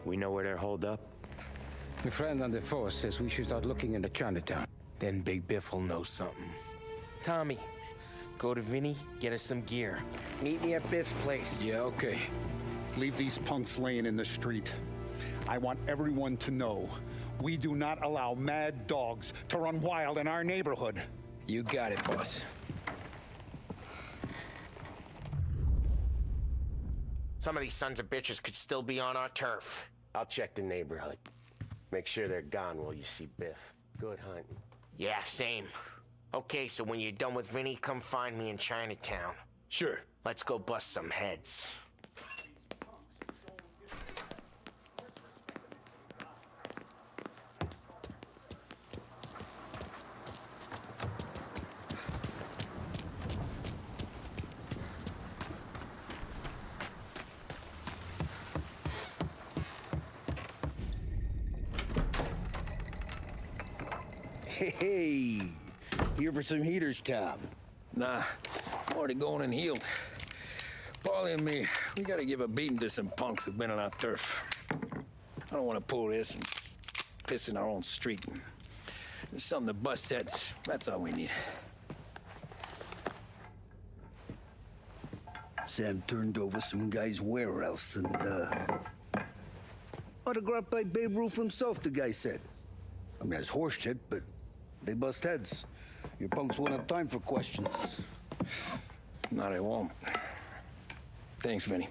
We know where they're holed up. My friend on the force says we should start looking into Chinatown. Then Big Biff will know something. Tommy, go to Vinny, get us some gear. Meet me at Biff's place. Yeah, okay. Leave these punks laying in the street. I want everyone to know we do not allow mad dogs to run wild in our neighborhood. You got it, boss. Some of these sons of bitches could still be on our turf. I'll check the neighborhood. Make sure they're gone while you see Biff. Good hunting. Yeah, same. Okay, so when you're done with Vinny, come find me in Chinatown. Sure. Let's go bust some heads. Hey, here for some heaters, Tom? Nah, I'm already going and healed. Paulie and me, we gotta give a beating to some punks who've been on our turf. I don't want to pull this and piss in our own street. There's something to bust heads. That's all we need. Sam turned over some guy's warehouse and, autographed by Babe Ruth himself, the guy said. I mean, it's horse shit, but they bust heads. Your punks won't have time for questions. No, they won't. Thanks, Vinny.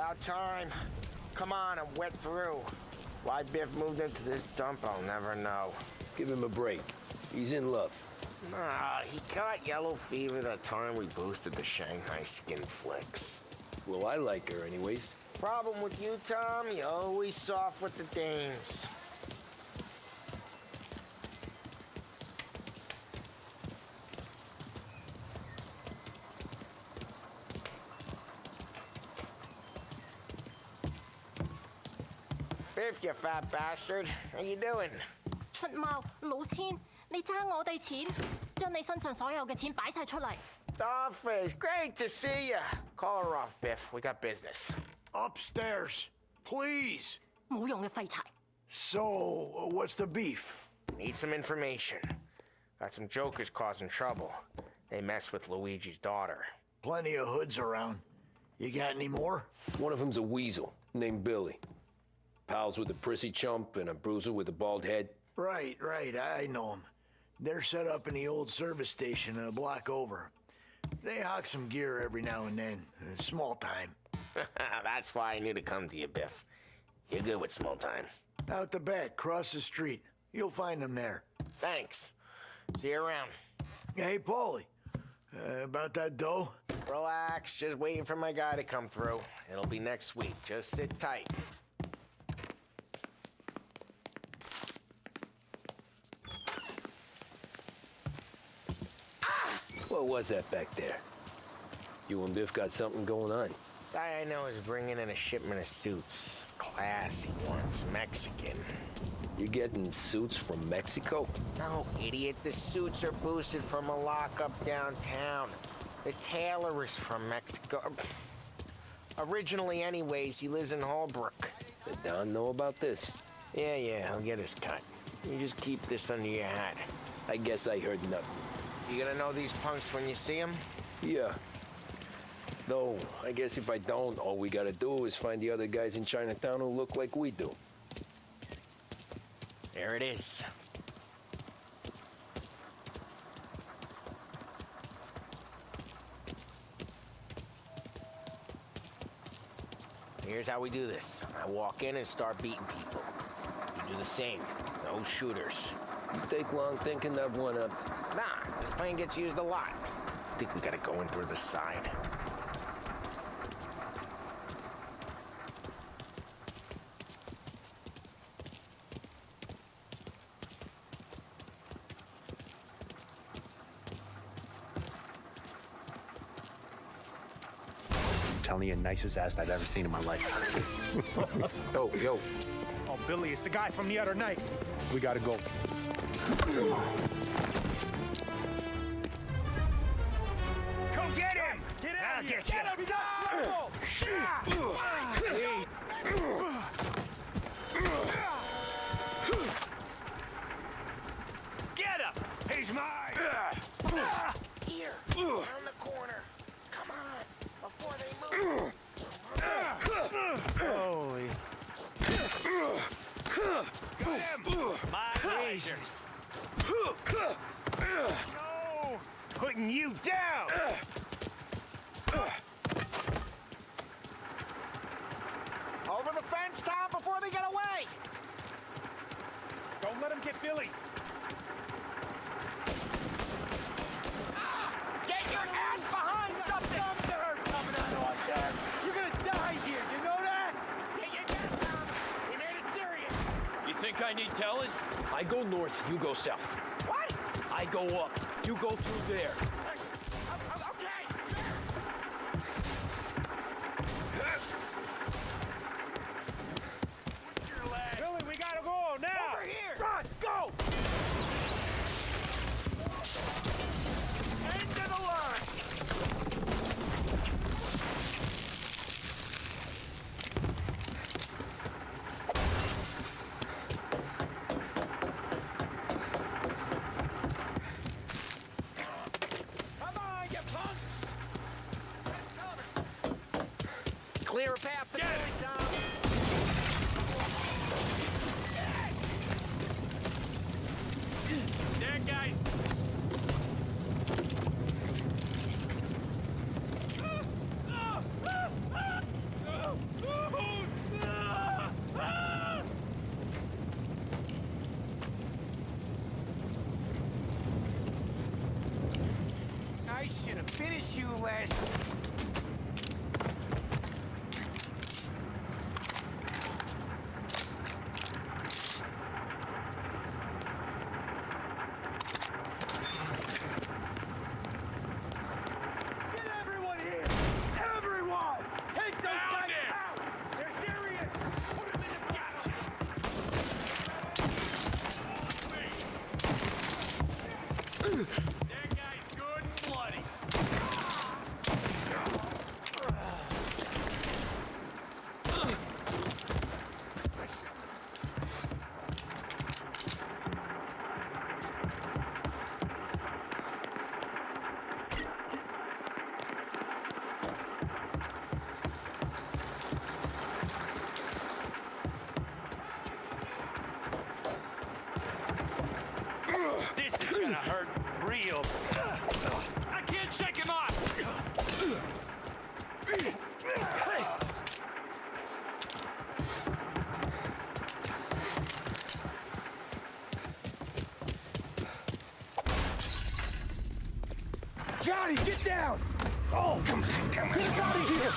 About time. Come on, I'm wet through. Why Biff moved into this dump, I'll never know. Give him a break. He's in love. Nah, he caught yellow fever that time we boosted the Shanghai skin flicks. Well, I like her anyways. Problem with you, Tom, you always soft with the dames. Biff, you fat bastard. How you doing? 出貓老千，你爭我哋錢，將你身上所有嘅錢擺晒出嚟。Dollface, great to see you. Call her off, Biff. We got business. Upstairs, please. 冇用嘅廢柴。So, what's the beef? Need some information. Got some jokers causing trouble. They mess with Luigi's daughter. Plenty of hoods around. You got any more? One of them's a weasel named Billy. Pals with a prissy chump and a bruiser with a bald head. Right, I know them. They're set up in the old service station a block over. They hawk some gear every now and then. Small time. That's why I knew to come to you, Biff. You're good with small time. Out the back, cross the street. You'll find them there. Thanks. See you around. Hey, Paulie. About that dough? Relax. Just waiting for my guy to come through. It'll be next week. Just sit tight. What was that back there? You and Biff got something going on. Guy I know is bringing in a shipment of suits. Classy ones, Mexican. You getting suits from Mexico? No, idiot. The suits are boosted from a lockup downtown. The tailor is from Mexico. Originally, anyways, he lives in Holbrook. Did Don know about this? Yeah, he'll get his cut. You just keep this under your hat. I guess I heard nothing. You gonna know these punks when you see them? Yeah. Though, I guess if I don't, all we gotta do is find the other guys in Chinatown who look like we do. There it is. Here's how we do this. I walk in and start beating people. You do the same. No shooters. You take long thinking that one up. Nah, this plane gets used a lot. I think we gotta go in through the side. Telling you, nicest ass I've ever seen in my life. Yo. Oh, Billy, it's the guy from the other night. We gotta go. Come get him! Get out! I'll get you! Get him! He's out! Get him! He's mine! Here, around the corner. Come on, before they move. Holy. Got him! My razors. No! Putting you down! Over the fence, Tom, before they get away! Don't let him get Billy! Get your ass behind something! Coming out like that! You're gonna die here, you know that? Get your gun, Tom! We made it serious! You think I need telling? I go north, you go south. What? I go up, you go through there. Okay! Billy, we gotta go now! Over here! Run! Go! End of the line! guys. Get everyone here! Everyone! Take those guys out! They're serious! Put them in the gotcha! That guy's good and bloody. This is gonna hurt real. I can't shake him off! Johnny, get down! Oh, come on. Get us out of here!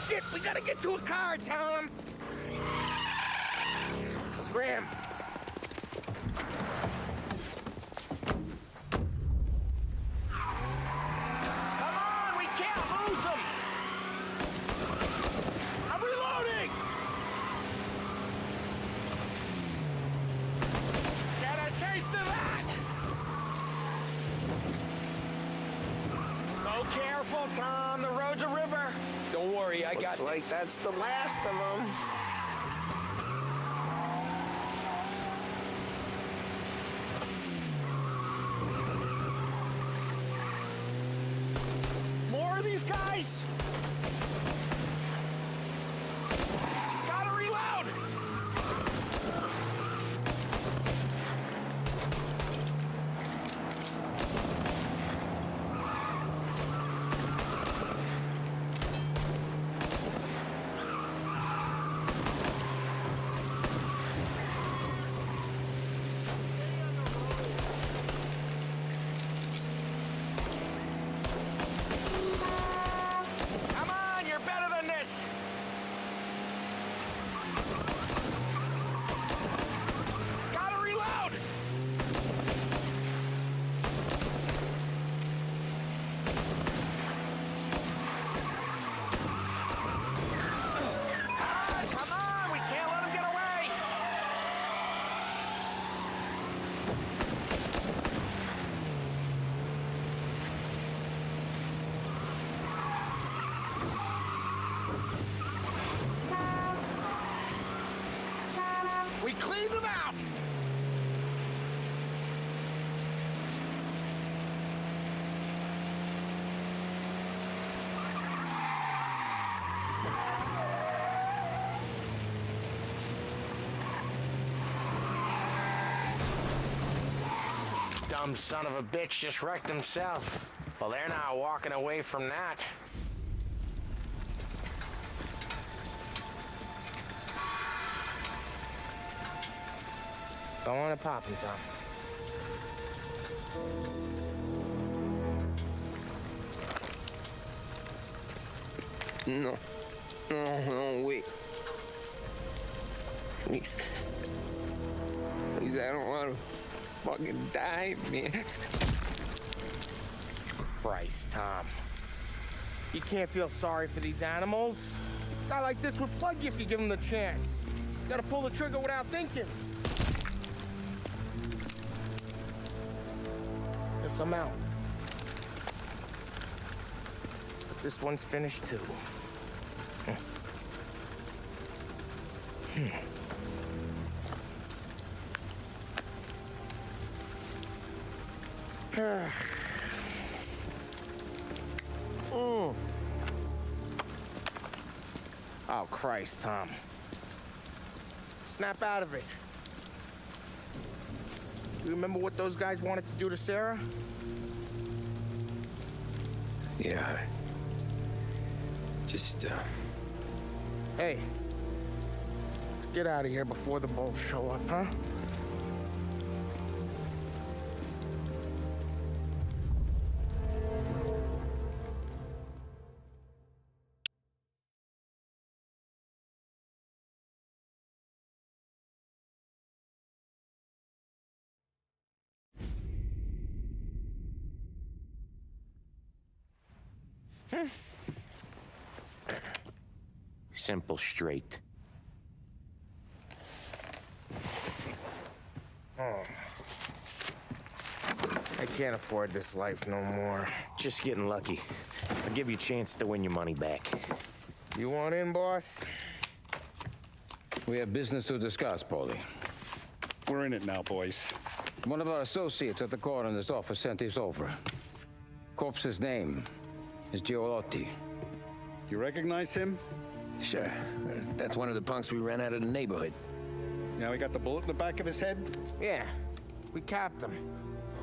Shit, we gotta get to a car, Tom! Scram! Come on, we can't lose him! I'm reloading! Get a taste of that! Go careful, Tom. The road's a river. Don't worry, I got Looks like this. that's the last of them. More of these guys? Gotta reload! Come on, you're better than this! Gotta reload! Come on, we can't let him get away! We cleaned him out! Dumb son of a bitch just wrecked himself. Well, they're not walking away from that. Go on and pop him, Tom. No. No, wait. Please. Please, I don't want to fucking die, man. Christ, Tom. You can't feel sorry for these animals. A guy like this would plug you if you give him the chance. You gotta pull the trigger without thinking. Guess I'm out. But this one's finished too. Oh, Christ, Tom. Snap out of it. You remember what those guys wanted to do to Sarah? Yeah. Just, Hey, let's get out of here before the bulls show up, huh? Simple, straight. Oh. I can't afford this life no more. Just getting lucky. I'll give you a chance to win your money back. You want in, boss? We have business to discuss, Paulie. We're in it now, boys. One of our associates at the coroner's office sent this over. Corpse's name is Geo-Force. You recognize him? Sure. That's one of the punks we ran out of the neighborhood. Now he got the bullet in the back of his head? Yeah. We capped him.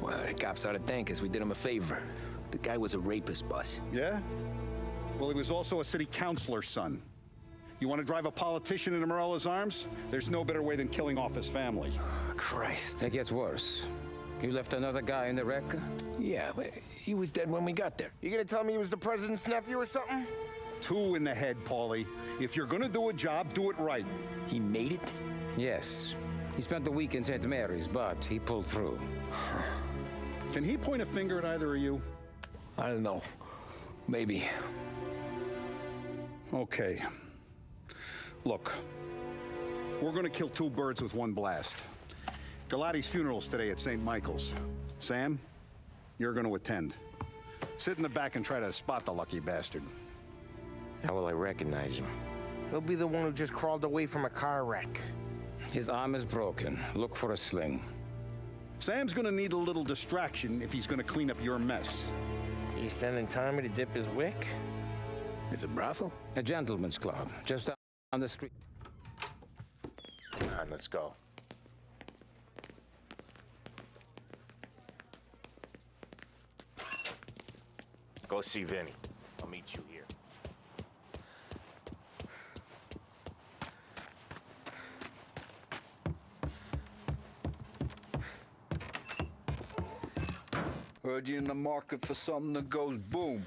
Well, the cops ought to thank us. We did him a favor. The guy was a rapist, boss. Yeah? Well, he was also a city councilor's son. You want to drive a politician into Morella's arms? There's no better way than killing off his family. Christ. It gets worse. You left another guy in the wreck? Yeah, but he was dead when we got there. You gonna tell me he was the president's nephew or something? 2 in the head, Paulie. If you're gonna do a job, do it right. He made it? Yes. He spent the week in St. Mary's, but he pulled through. Can he point a finger at either of you? I don't know. Maybe. Okay. Look, we're gonna kill 2 birds with 1 blast. Galati's funeral's today at St. Michael's. Sam, you're gonna attend. Sit in the back and try to spot the lucky bastard. How will I recognize him? He'll be the one who just crawled away from a car wreck. His arm is broken. Look for a sling. Sam's gonna need a little distraction if he's gonna clean up your mess. You sending Tommy to dip his wick? It's a brothel? A gentleman's club, just down the street. Come on, let's go. Go see Vinny. I'll meet you here. Heard you in the market for something that goes boom.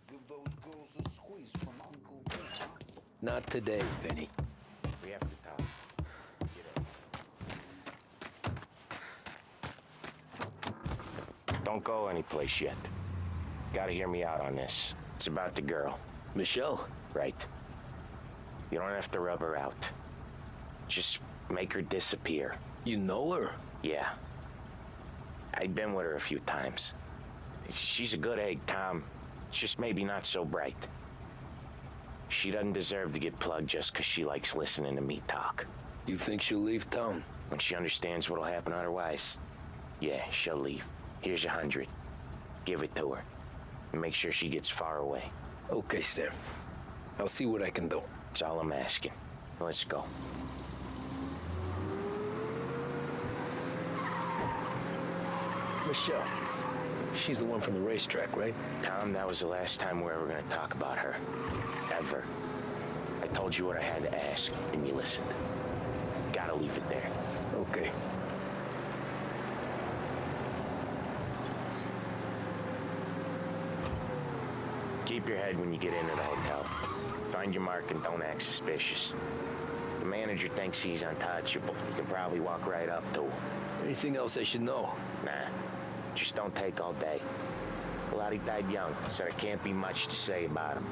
Give those girls a squeeze from Uncle Ben, huh? Not today, Vinny. We have to talk. Get in. Don't go anyplace yet. Gotta hear me out on this. It's about the girl. Michelle? Right. You don't have to rub her out. Just make her disappear. You know her? Yeah. I've been with her a few times. She's a good egg, Tom. Just maybe not so bright. She doesn't deserve to get plugged just because she likes listening to me talk. You think she'll leave town? When she understands what'll happen otherwise, yeah, she'll leave. Here's 100. Give it to her. And make sure she gets far away. Okay, Sam. I'll see what I can do. That's all I'm asking. Let's go. Michelle. She's the one from the racetrack, right? Tom, that was the last time we're ever gonna talk about her. Ever. I told you what I had to ask, and you listened. Gotta leave it there. Okay. Keep your head when you get into the hotel. Find your mark and don't act suspicious. The manager thinks he's untouchable. You can probably walk right up to him. Anything else I should know? Nah. Just don't take all day. Galati died young, so there can't be much to say about him.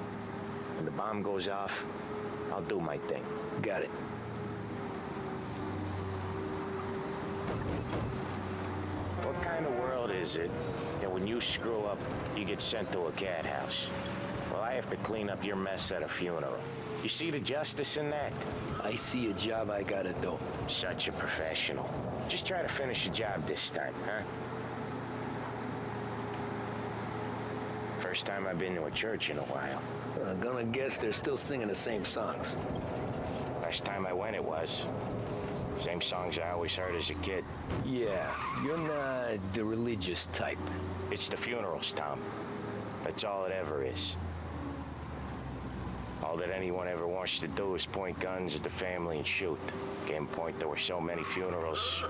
When the bomb goes off, I'll do my thing. Got it. What kind of world is it that when you screw up, you get sent to a cat house? Well, I have to clean up your mess at a funeral. You see the justice in that? I see a job I gotta do. Such a professional. Just try to finish the job this time, huh? First time I've been to a church in a while. I'm gonna guess they're still singing the same songs. Last time I went, it was. Same songs I always heard as a kid. Yeah, you're not the religious type. It's the funerals, Tom. That's all it ever is. All that anyone ever wants to do is point guns at the family and shoot. Came a point there were so many funerals,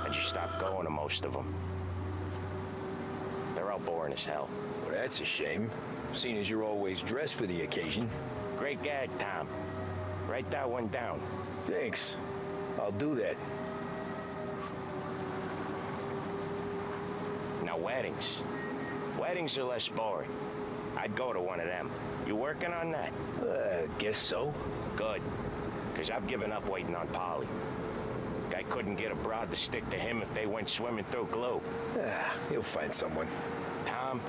I just stopped going to most of them. They're all boring as hell. Well, that's a shame, seeing as you're always dressed for the occasion. Great gag, Tom. Write that one down. Thanks. I'll do that. Now, weddings. Weddings are less boring. I'd go to one of them. You working on that? Guess so. Good. Because I've given up waiting on Polly. Guy couldn't get a broad to stick to him if they went swimming through glue. He'll find someone. Tom,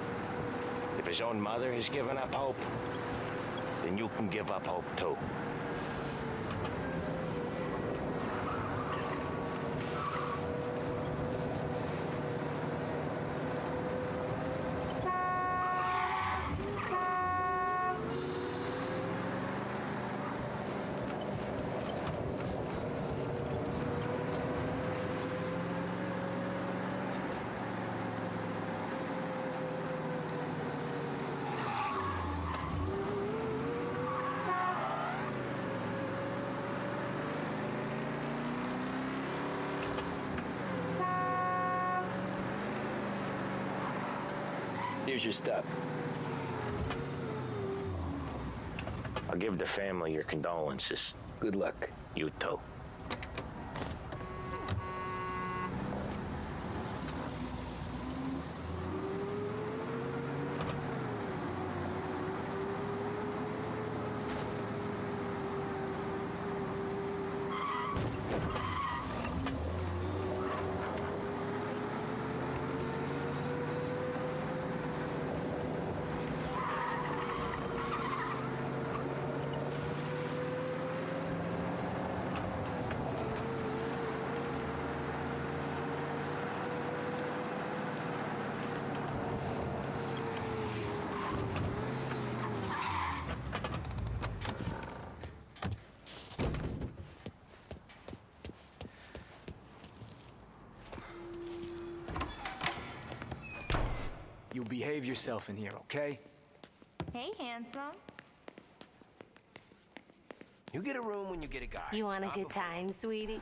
if his own mother has given up hope, then you can give up hope too. Here's your stop. I'll give the family your condolences. Good luck. You too. You behave yourself in here, okay? Hey, handsome. You get a room when you get a guy. You want a good time, sweetie?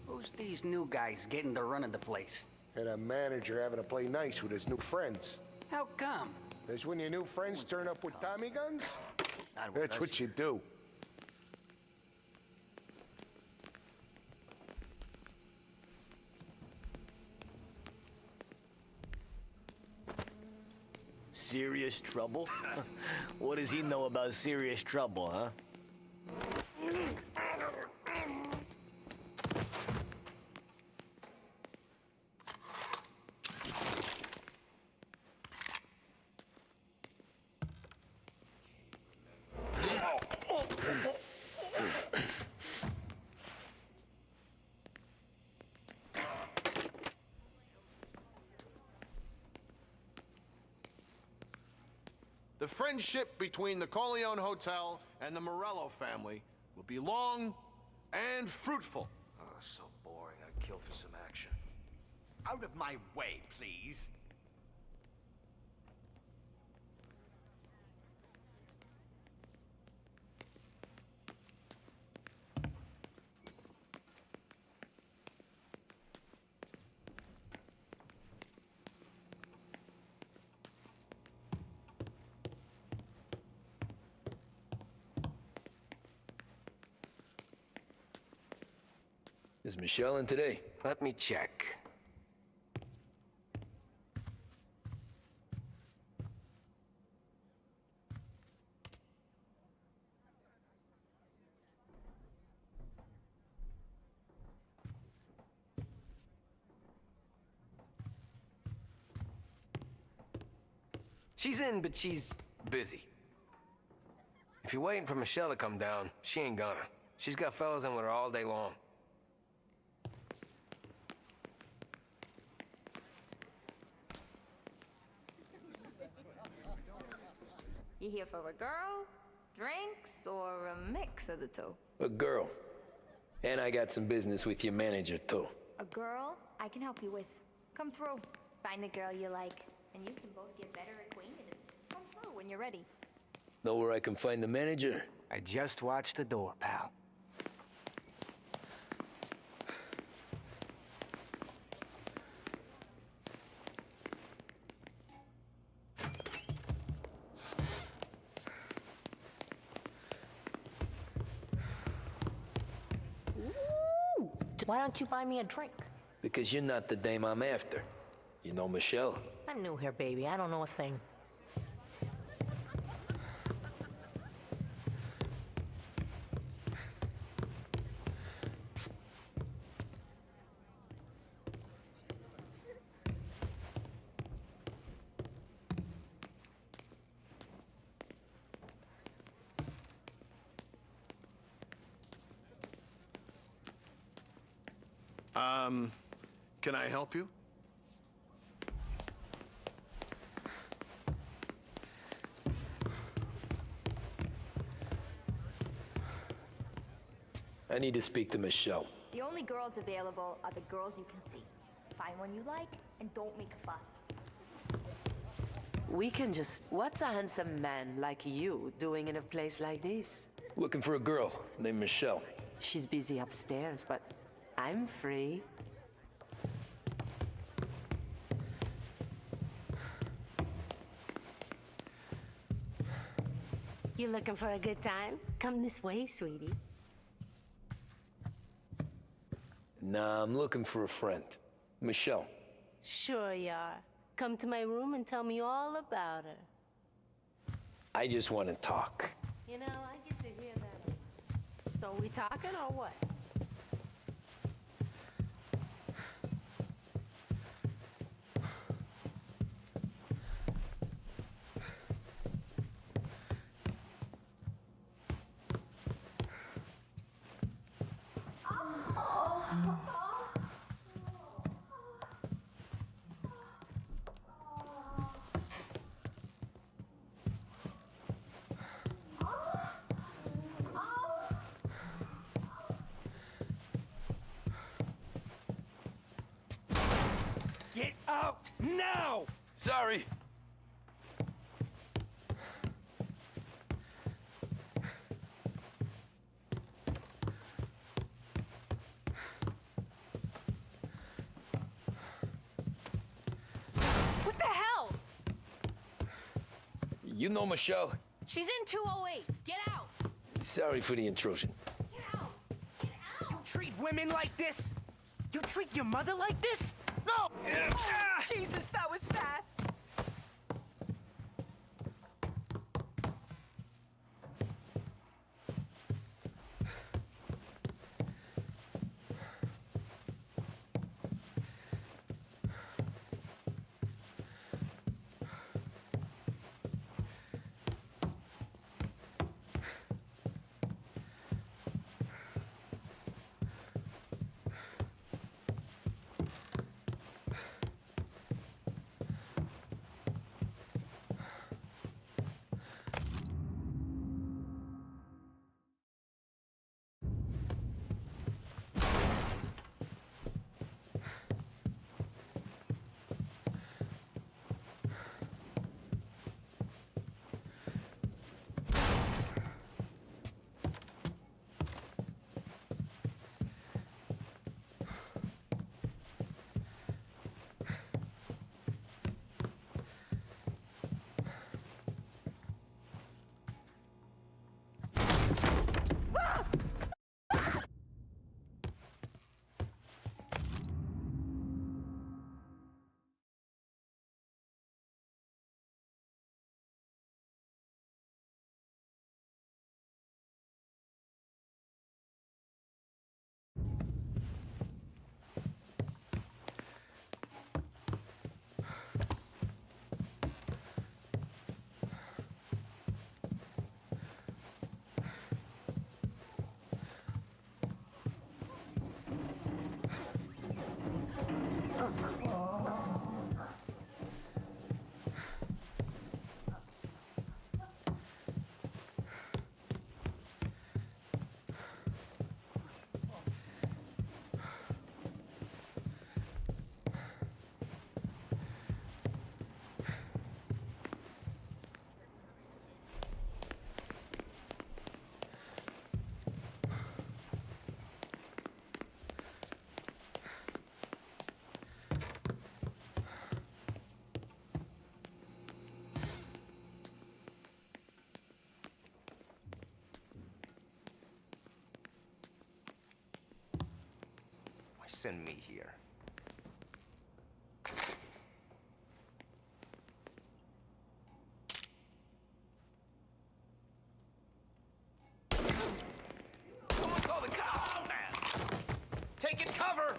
Who's these new guys getting the run of the place? And a manager having to play nice with his new friends. How come? That's when your new friends turn up with Tommy guns? Not with That's us. what you do. Serious trouble? What does he know about serious trouble, huh? The friendship between the Corleone Hotel and the Morello family will be long and fruitful. Oh, so boring. I'd kill for some action. Out of my way, please. Is Michelle in today? Let me check. She's in, but she's busy. If you're waiting for Michelle to come down, she ain't gonna. She's got fellas in with her all day long. You here for a girl, drinks, or a mix of the two? A girl. And I got some business with your manager, too. A girl I can help you with. Come through. Find a girl you like, and you can both get better acquainted. Come through when you're ready. Know where I can find the manager? I just watched the door, pal. Why don't you buy me a drink? Because you're not the dame I'm after. You know Michelle? I'm new here, baby. I don't know a thing. Can I help you? I need to speak to Michelle. The only girls available are the girls you can see. Find one you like, and don't make a fuss. We can just... What's a handsome man like you doing in a place like this? Looking for a girl named Michelle. She's busy upstairs, but I'm free. You looking for a good time? Come this way, sweetie. Nah, I'm looking for a friend. Michelle. Sure you are. Come to my room and tell me all about her. I just want to talk. You know, I get to hear that. So we talking or what? Get out now! Sorry. What the hell? You know Michelle? She's in 208. Get out! Sorry for the intrusion. You treat women like this? You treat your mother like this? No! Jesus, that was fast. send me here. Someone call the cops! Taking cover!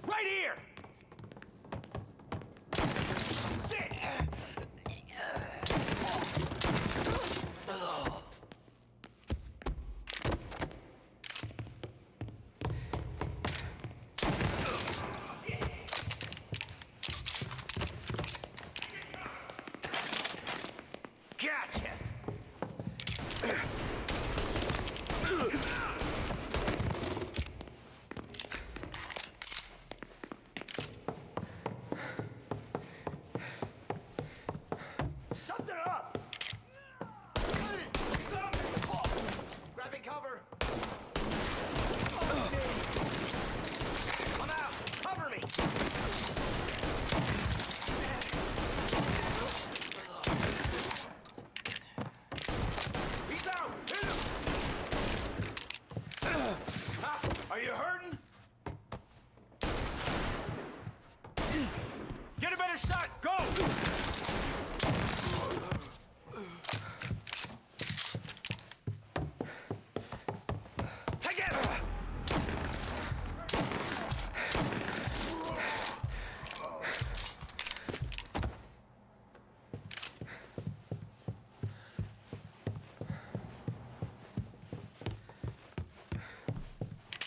Right here! Shit! Gotcha! Something up! Grabbing cover! I'm out! Cover me! He's out! Hit him! Are you hurting? Get a better shot! Go! Take it!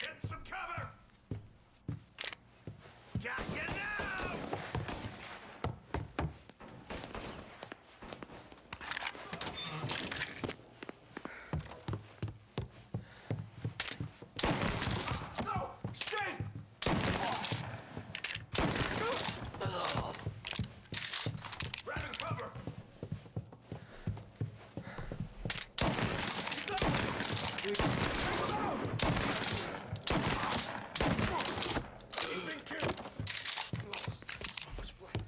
Get some cover! Got you now! No! Shit! Grabbing cover! He's up! He's been killed! Lost so much blood.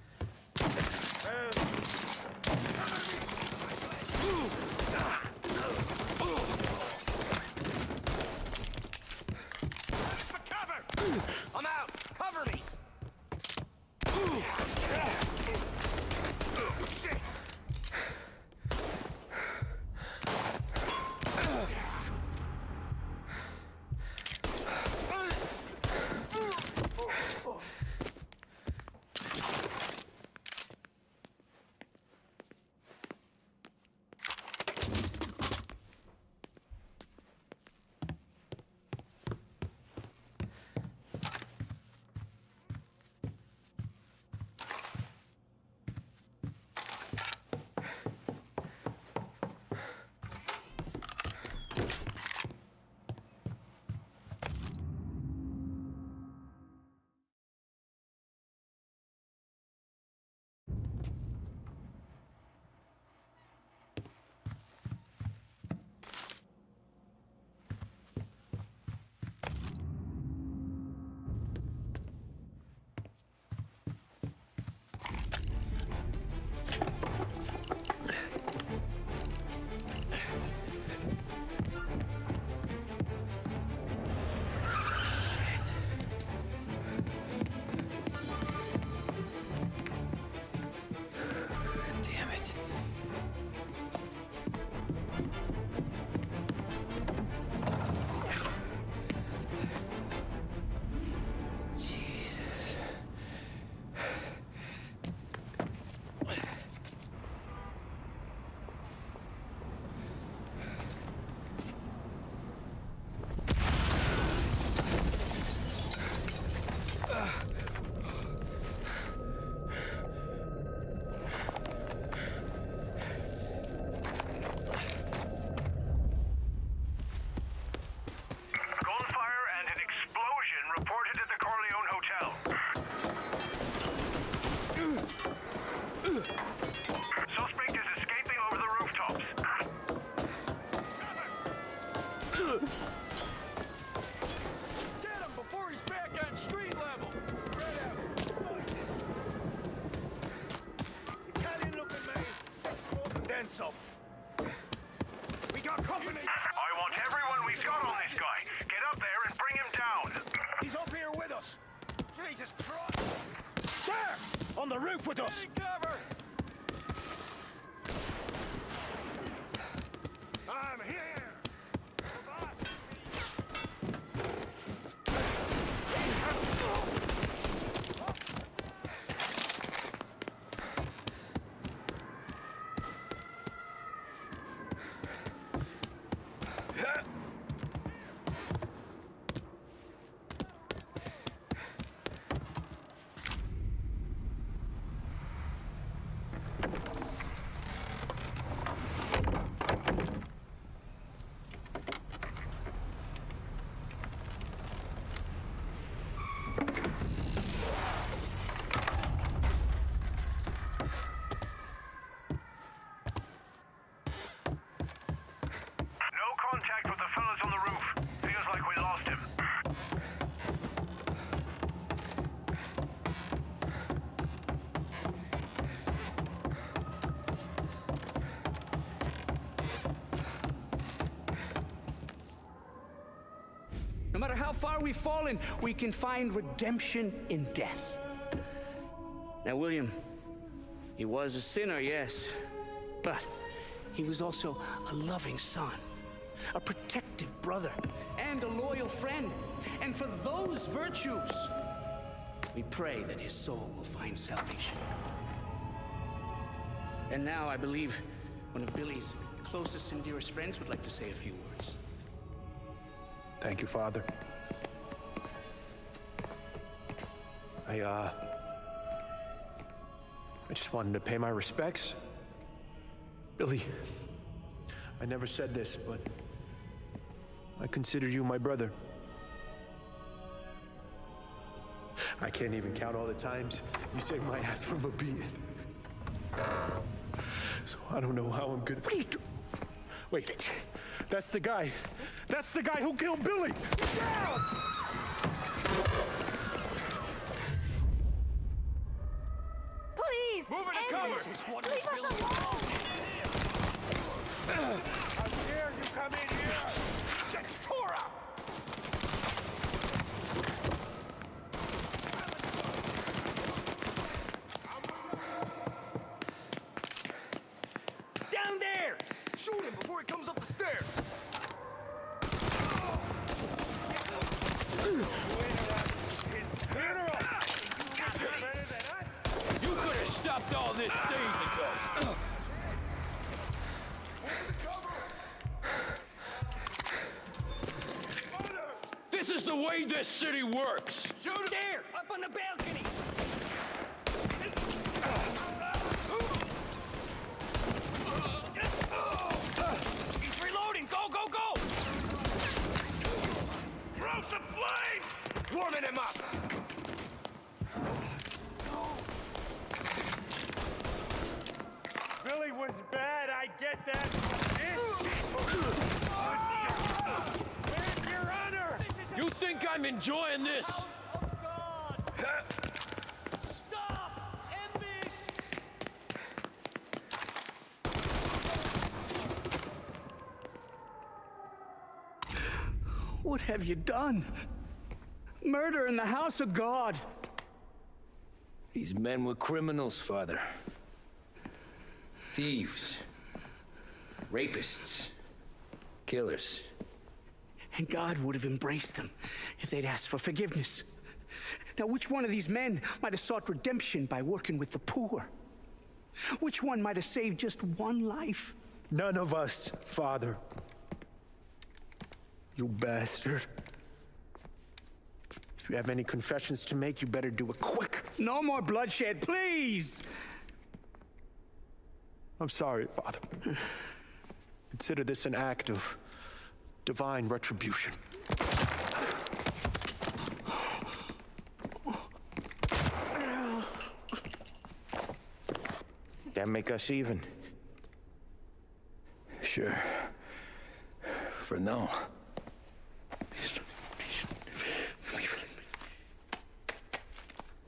For cover! I'm out! Cover me! Shit! Damn it. Jesus. Gunfire and an explosion reported at the Corleone Hotel. Suspect is escaping over the rooftops. Get him before he's back on street level. Italian-looking man, 6'4" and then some. We got company. I want everyone we've got on this guy. Get up there and bring him down. On the roof with us! I'm here! No matter how far we've fallen, we can find redemption in death. Now, William, he was a sinner, yes, but he was also a loving son, a protective brother, and a loyal friend. And for those virtues, we pray that his soul will find salvation. And now I believe one of Billy's closest and dearest friends would like to say a few words. Thank you, Father. I just wanted to pay my respects. Billy, I never said this, but I consider you my brother. I can't even count all the times you saved my ass from a beating. So I don't know how I'm gonna... What are you doing? Wait, that's the guy. That's the guy who killed Billy! Down! Please! Move into cover! Leave us alone! How dare you come in here! Get tore up! Down there! Shoot him before he comes up the stairs! You could have stopped all this days ago. This is the way this city works. Shoot him there! Up on the balcony! He's reloading! Go, go, go! Throw some flames! Warming him up! Billy was bad, I get that. Where's your honor? You think I'm enjoying this? Stop! End this! What have you done? Murder in the house of God! These men were criminals, Father. Thieves. Rapists. Killers. And God would have embraced them if they'd asked for forgiveness. Now, which one of these men might have sought redemption by working with the poor? Which one might have saved just one life? None of us, Father. You bastard. If you have any confessions to make, you better do it quick. No more bloodshed, please! I'm sorry, Father. Consider this an act of divine retribution. That make us even? Sure. For now.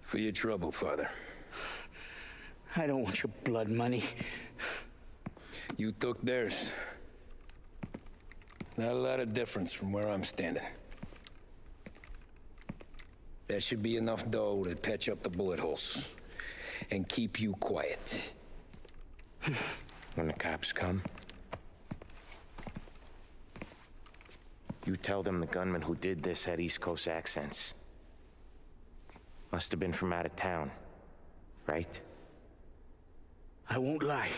For your trouble, Father. I don't want your blood money. You took theirs. Not a lot of difference from where I'm standing. That should be enough dough to patch up the bullet holes. and keep you quiet. When the cops come, you tell them the gunman who did this had East Coast accents. Must have been from out of town, right? I won't lie.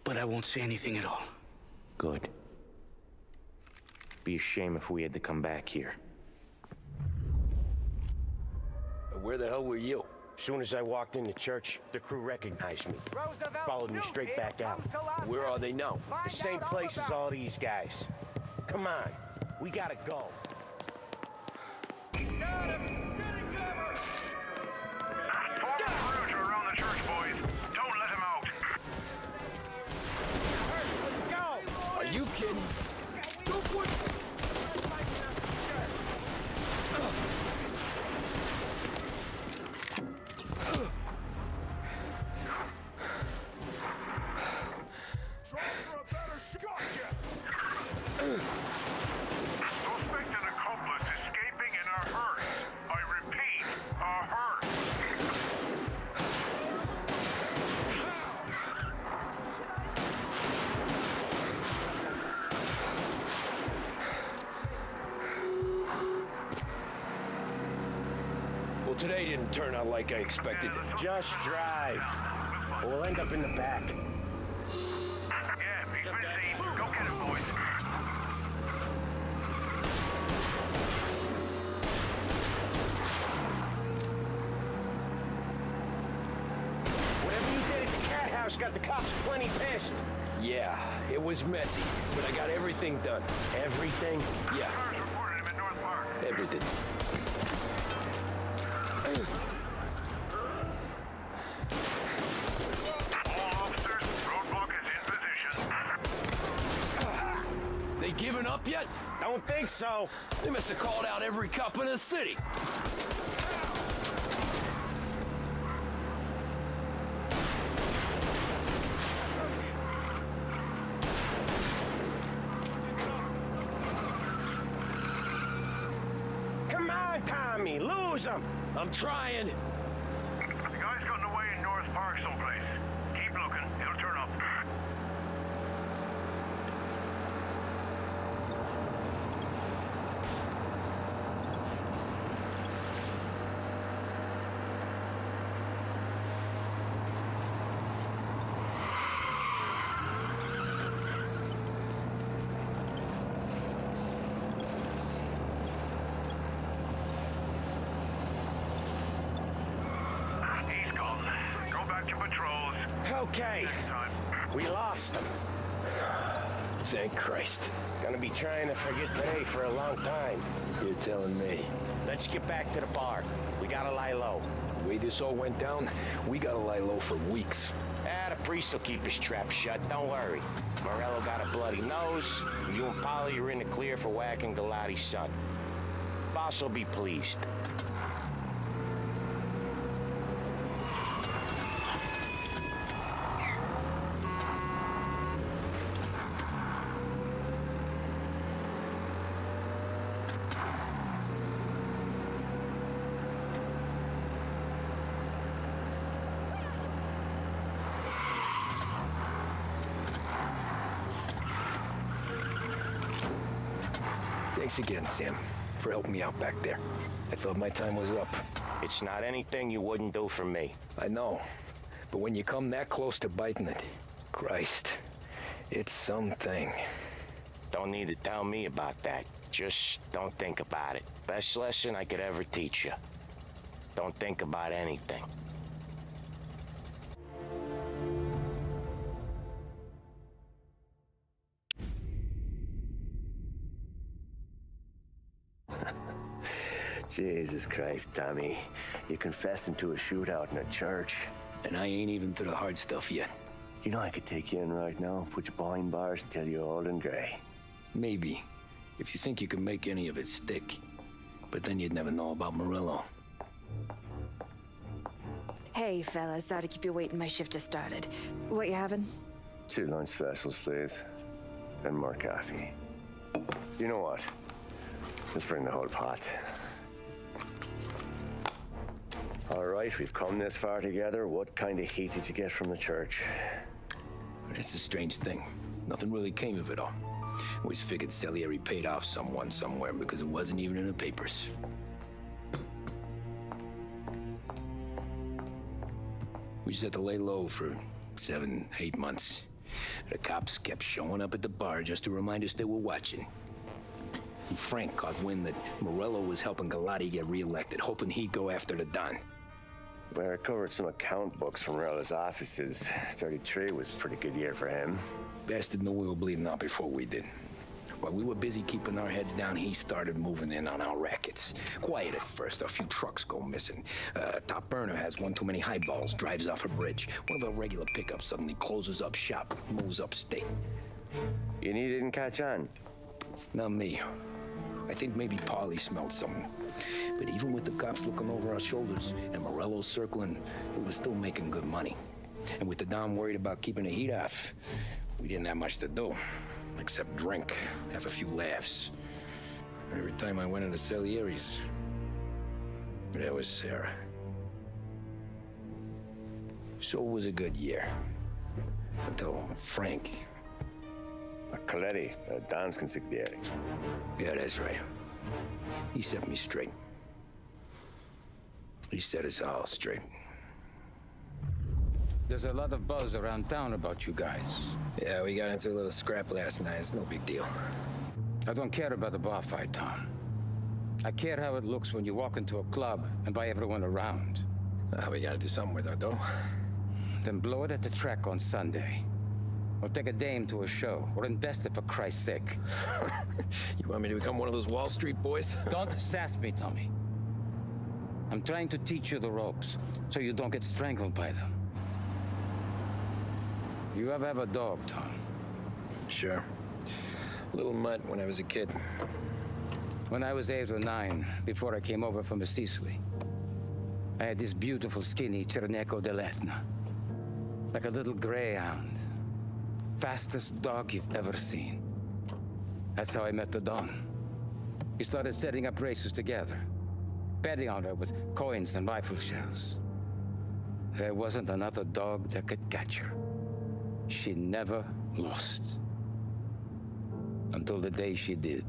But I won't say anything at all. Good. Be a shame if we had to come back here. Where the hell were you? As soon as I walked in the church, the crew recognized me. Followed me straight back out. Where are they now? The same place as all these guys. Come on, we gotta go. Around the church, boys. Don't let him out. Let's go! Are you kidding? Go for it! Suspect and accomplice escaping in a hearse. I repeat, a hearse. Well, today didn't turn out like I expected. Just drive. Or we'll end up in the back. Yeah, he's been seen. Go get him, boys. Whatever you did at the cat house got the cops plenty pissed. Yeah, it was messy, but I got everything done. Everything? Yeah. Cars reported him in North Park. Everything. All officers, roadblock is in position. They given up yet? Don't think so. They must have called out every cop in the city. Come on, Tommy, lose him. I'm trying. The guy's gotten away in North Park someplace. Keep looking. He'll turn up. He's gone. Go back to patrols. Okay, Next time. we lost him. Thank Christ. Gonna be trying to forget today for a long time. You're telling me. Let's get back to the bar. We gotta lie low. The way this all went down, we gotta lie low for weeks. The priest will keep his trap shut, don't worry. Morello got a bloody nose. You and Polly are in the clear for whacking Galati's son. Boss will be pleased. Thanks again, Sam, for helping me out back there. I thought my time was up. It's not anything you wouldn't do for me. I know, but when you come that close to biting it, Christ, it's something. Don't need to tell me about that. Just don't think about it. Best lesson I could ever teach you. Don't think about anything. Jesus Christ, Tommy. You're confessing to a shootout in a church. And I ain't even to the hard stuff yet. You know I could take you in right now, put you behind bars and tell you old and grey. Maybe, if you think you can make any of it stick. But then you'd never know about Morello. Hey, fellas, sorry to keep you waiting. My shift just started. What you having? 2 lunch specials, please. And more coffee. You know what? Let's bring the whole pot. All right, we've come this far together. What kind of heat did you get from the church? That's the strange thing. Nothing really came of it all. Always figured Salieri paid off someone somewhere because it wasn't even in the papers. We just had to lay low for 7, 8 months. The cops kept showing up at the bar just to remind us they were watching. And Frank caught wind that Morello was helping Galati get reelected, hoping he'd go after the Don. We recovered some account books from Morello's offices. 33 was a pretty good year for him. Bastard knew we were bleeding out before we did. While we were busy keeping our heads down, he started moving in on our rackets. Quiet at first, a few trucks go missing. Top burner has one too many highballs, drives off a bridge. One of our regular pickups suddenly closes up shop, moves upstate. You didn't catch on? Not me. I think maybe Paulie smelled something. But even with the cops looking over our shoulders and Morello circling, we were still making good money. And with the Dom worried about keeping the heat off, we didn't have much to do. Except drink, have a few laughs. Every time I went into Salieri's, there was Sarah. So it was a good year. Until Frank. Coletti, Don's consigliere. Yeah, that's right. He set me straight. He set us all straight. There's a lot of buzz around town about you guys. Yeah, we got into a little scrap last night. It's no big deal. I don't care about the bar fight, Tom. I care how it looks when you walk into a club and buy everyone around. We gotta do something with our dough. Then blow it at the track on Sunday. Or take a dame to a show. Or invest it for Christ's sake. You want me to become one of those Wall Street boys? Don't sass me, Tommy. I'm trying to teach you the ropes so you don't get strangled by them. You ever have a dog, Tom? Sure. Little mutt when I was a kid. When I was 8 or 9, before I came over from Sicily, I had this beautiful, skinny Cerneco dell'Etna. Like a little greyhound. Fastest dog you've ever seen. That's how I met the Don. We started setting up races together. Betting on her with coins and rifle shells. There wasn't another dog that could catch her. She never lost. Until the day she did.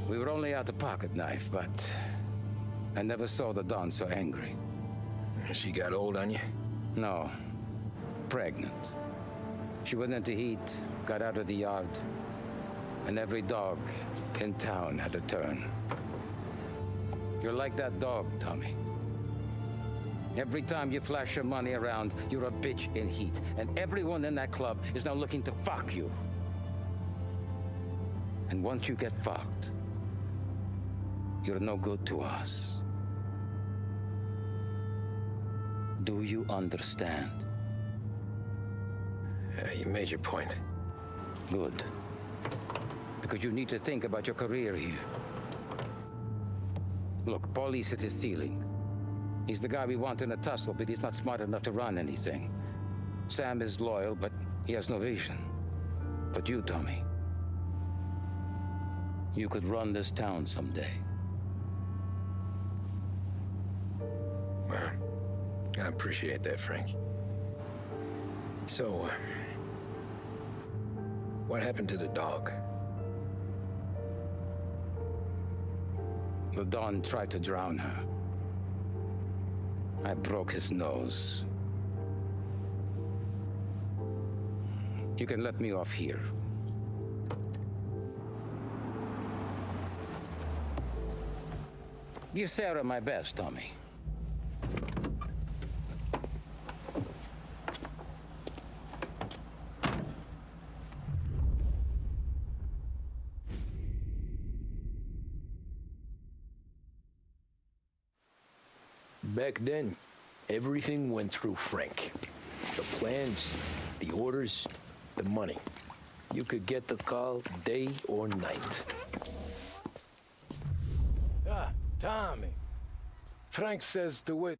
We were only out a pocket knife, but I never saw the Don so angry. She got old on you? No. Pregnant. She went into heat, got out of the yard, and every dog in town had a turn. You're like that dog, Tommy. Every time you flash your money around, you're a bitch in heat. And everyone in that club is now looking to fuck you. And once you get fucked, you're no good to us. Do you understand? You made your point. Good. Because you need to think about your career here. Look, Paulie's hit his ceiling. He's the guy we want in a tussle, but he's not smart enough to run anything. Sam is loyal, but he has no vision. But you, Tommy, you could run this town someday. Well, I appreciate that, Frank. So, what happened to the dog? The Don tried to drown her. I broke his nose. You can let me off here. Give Sarah my best, Tommy. Back then, everything went through Frank. The plans, the orders, the money. You could get the call day or night. Ah, Tommy. Frank says to wait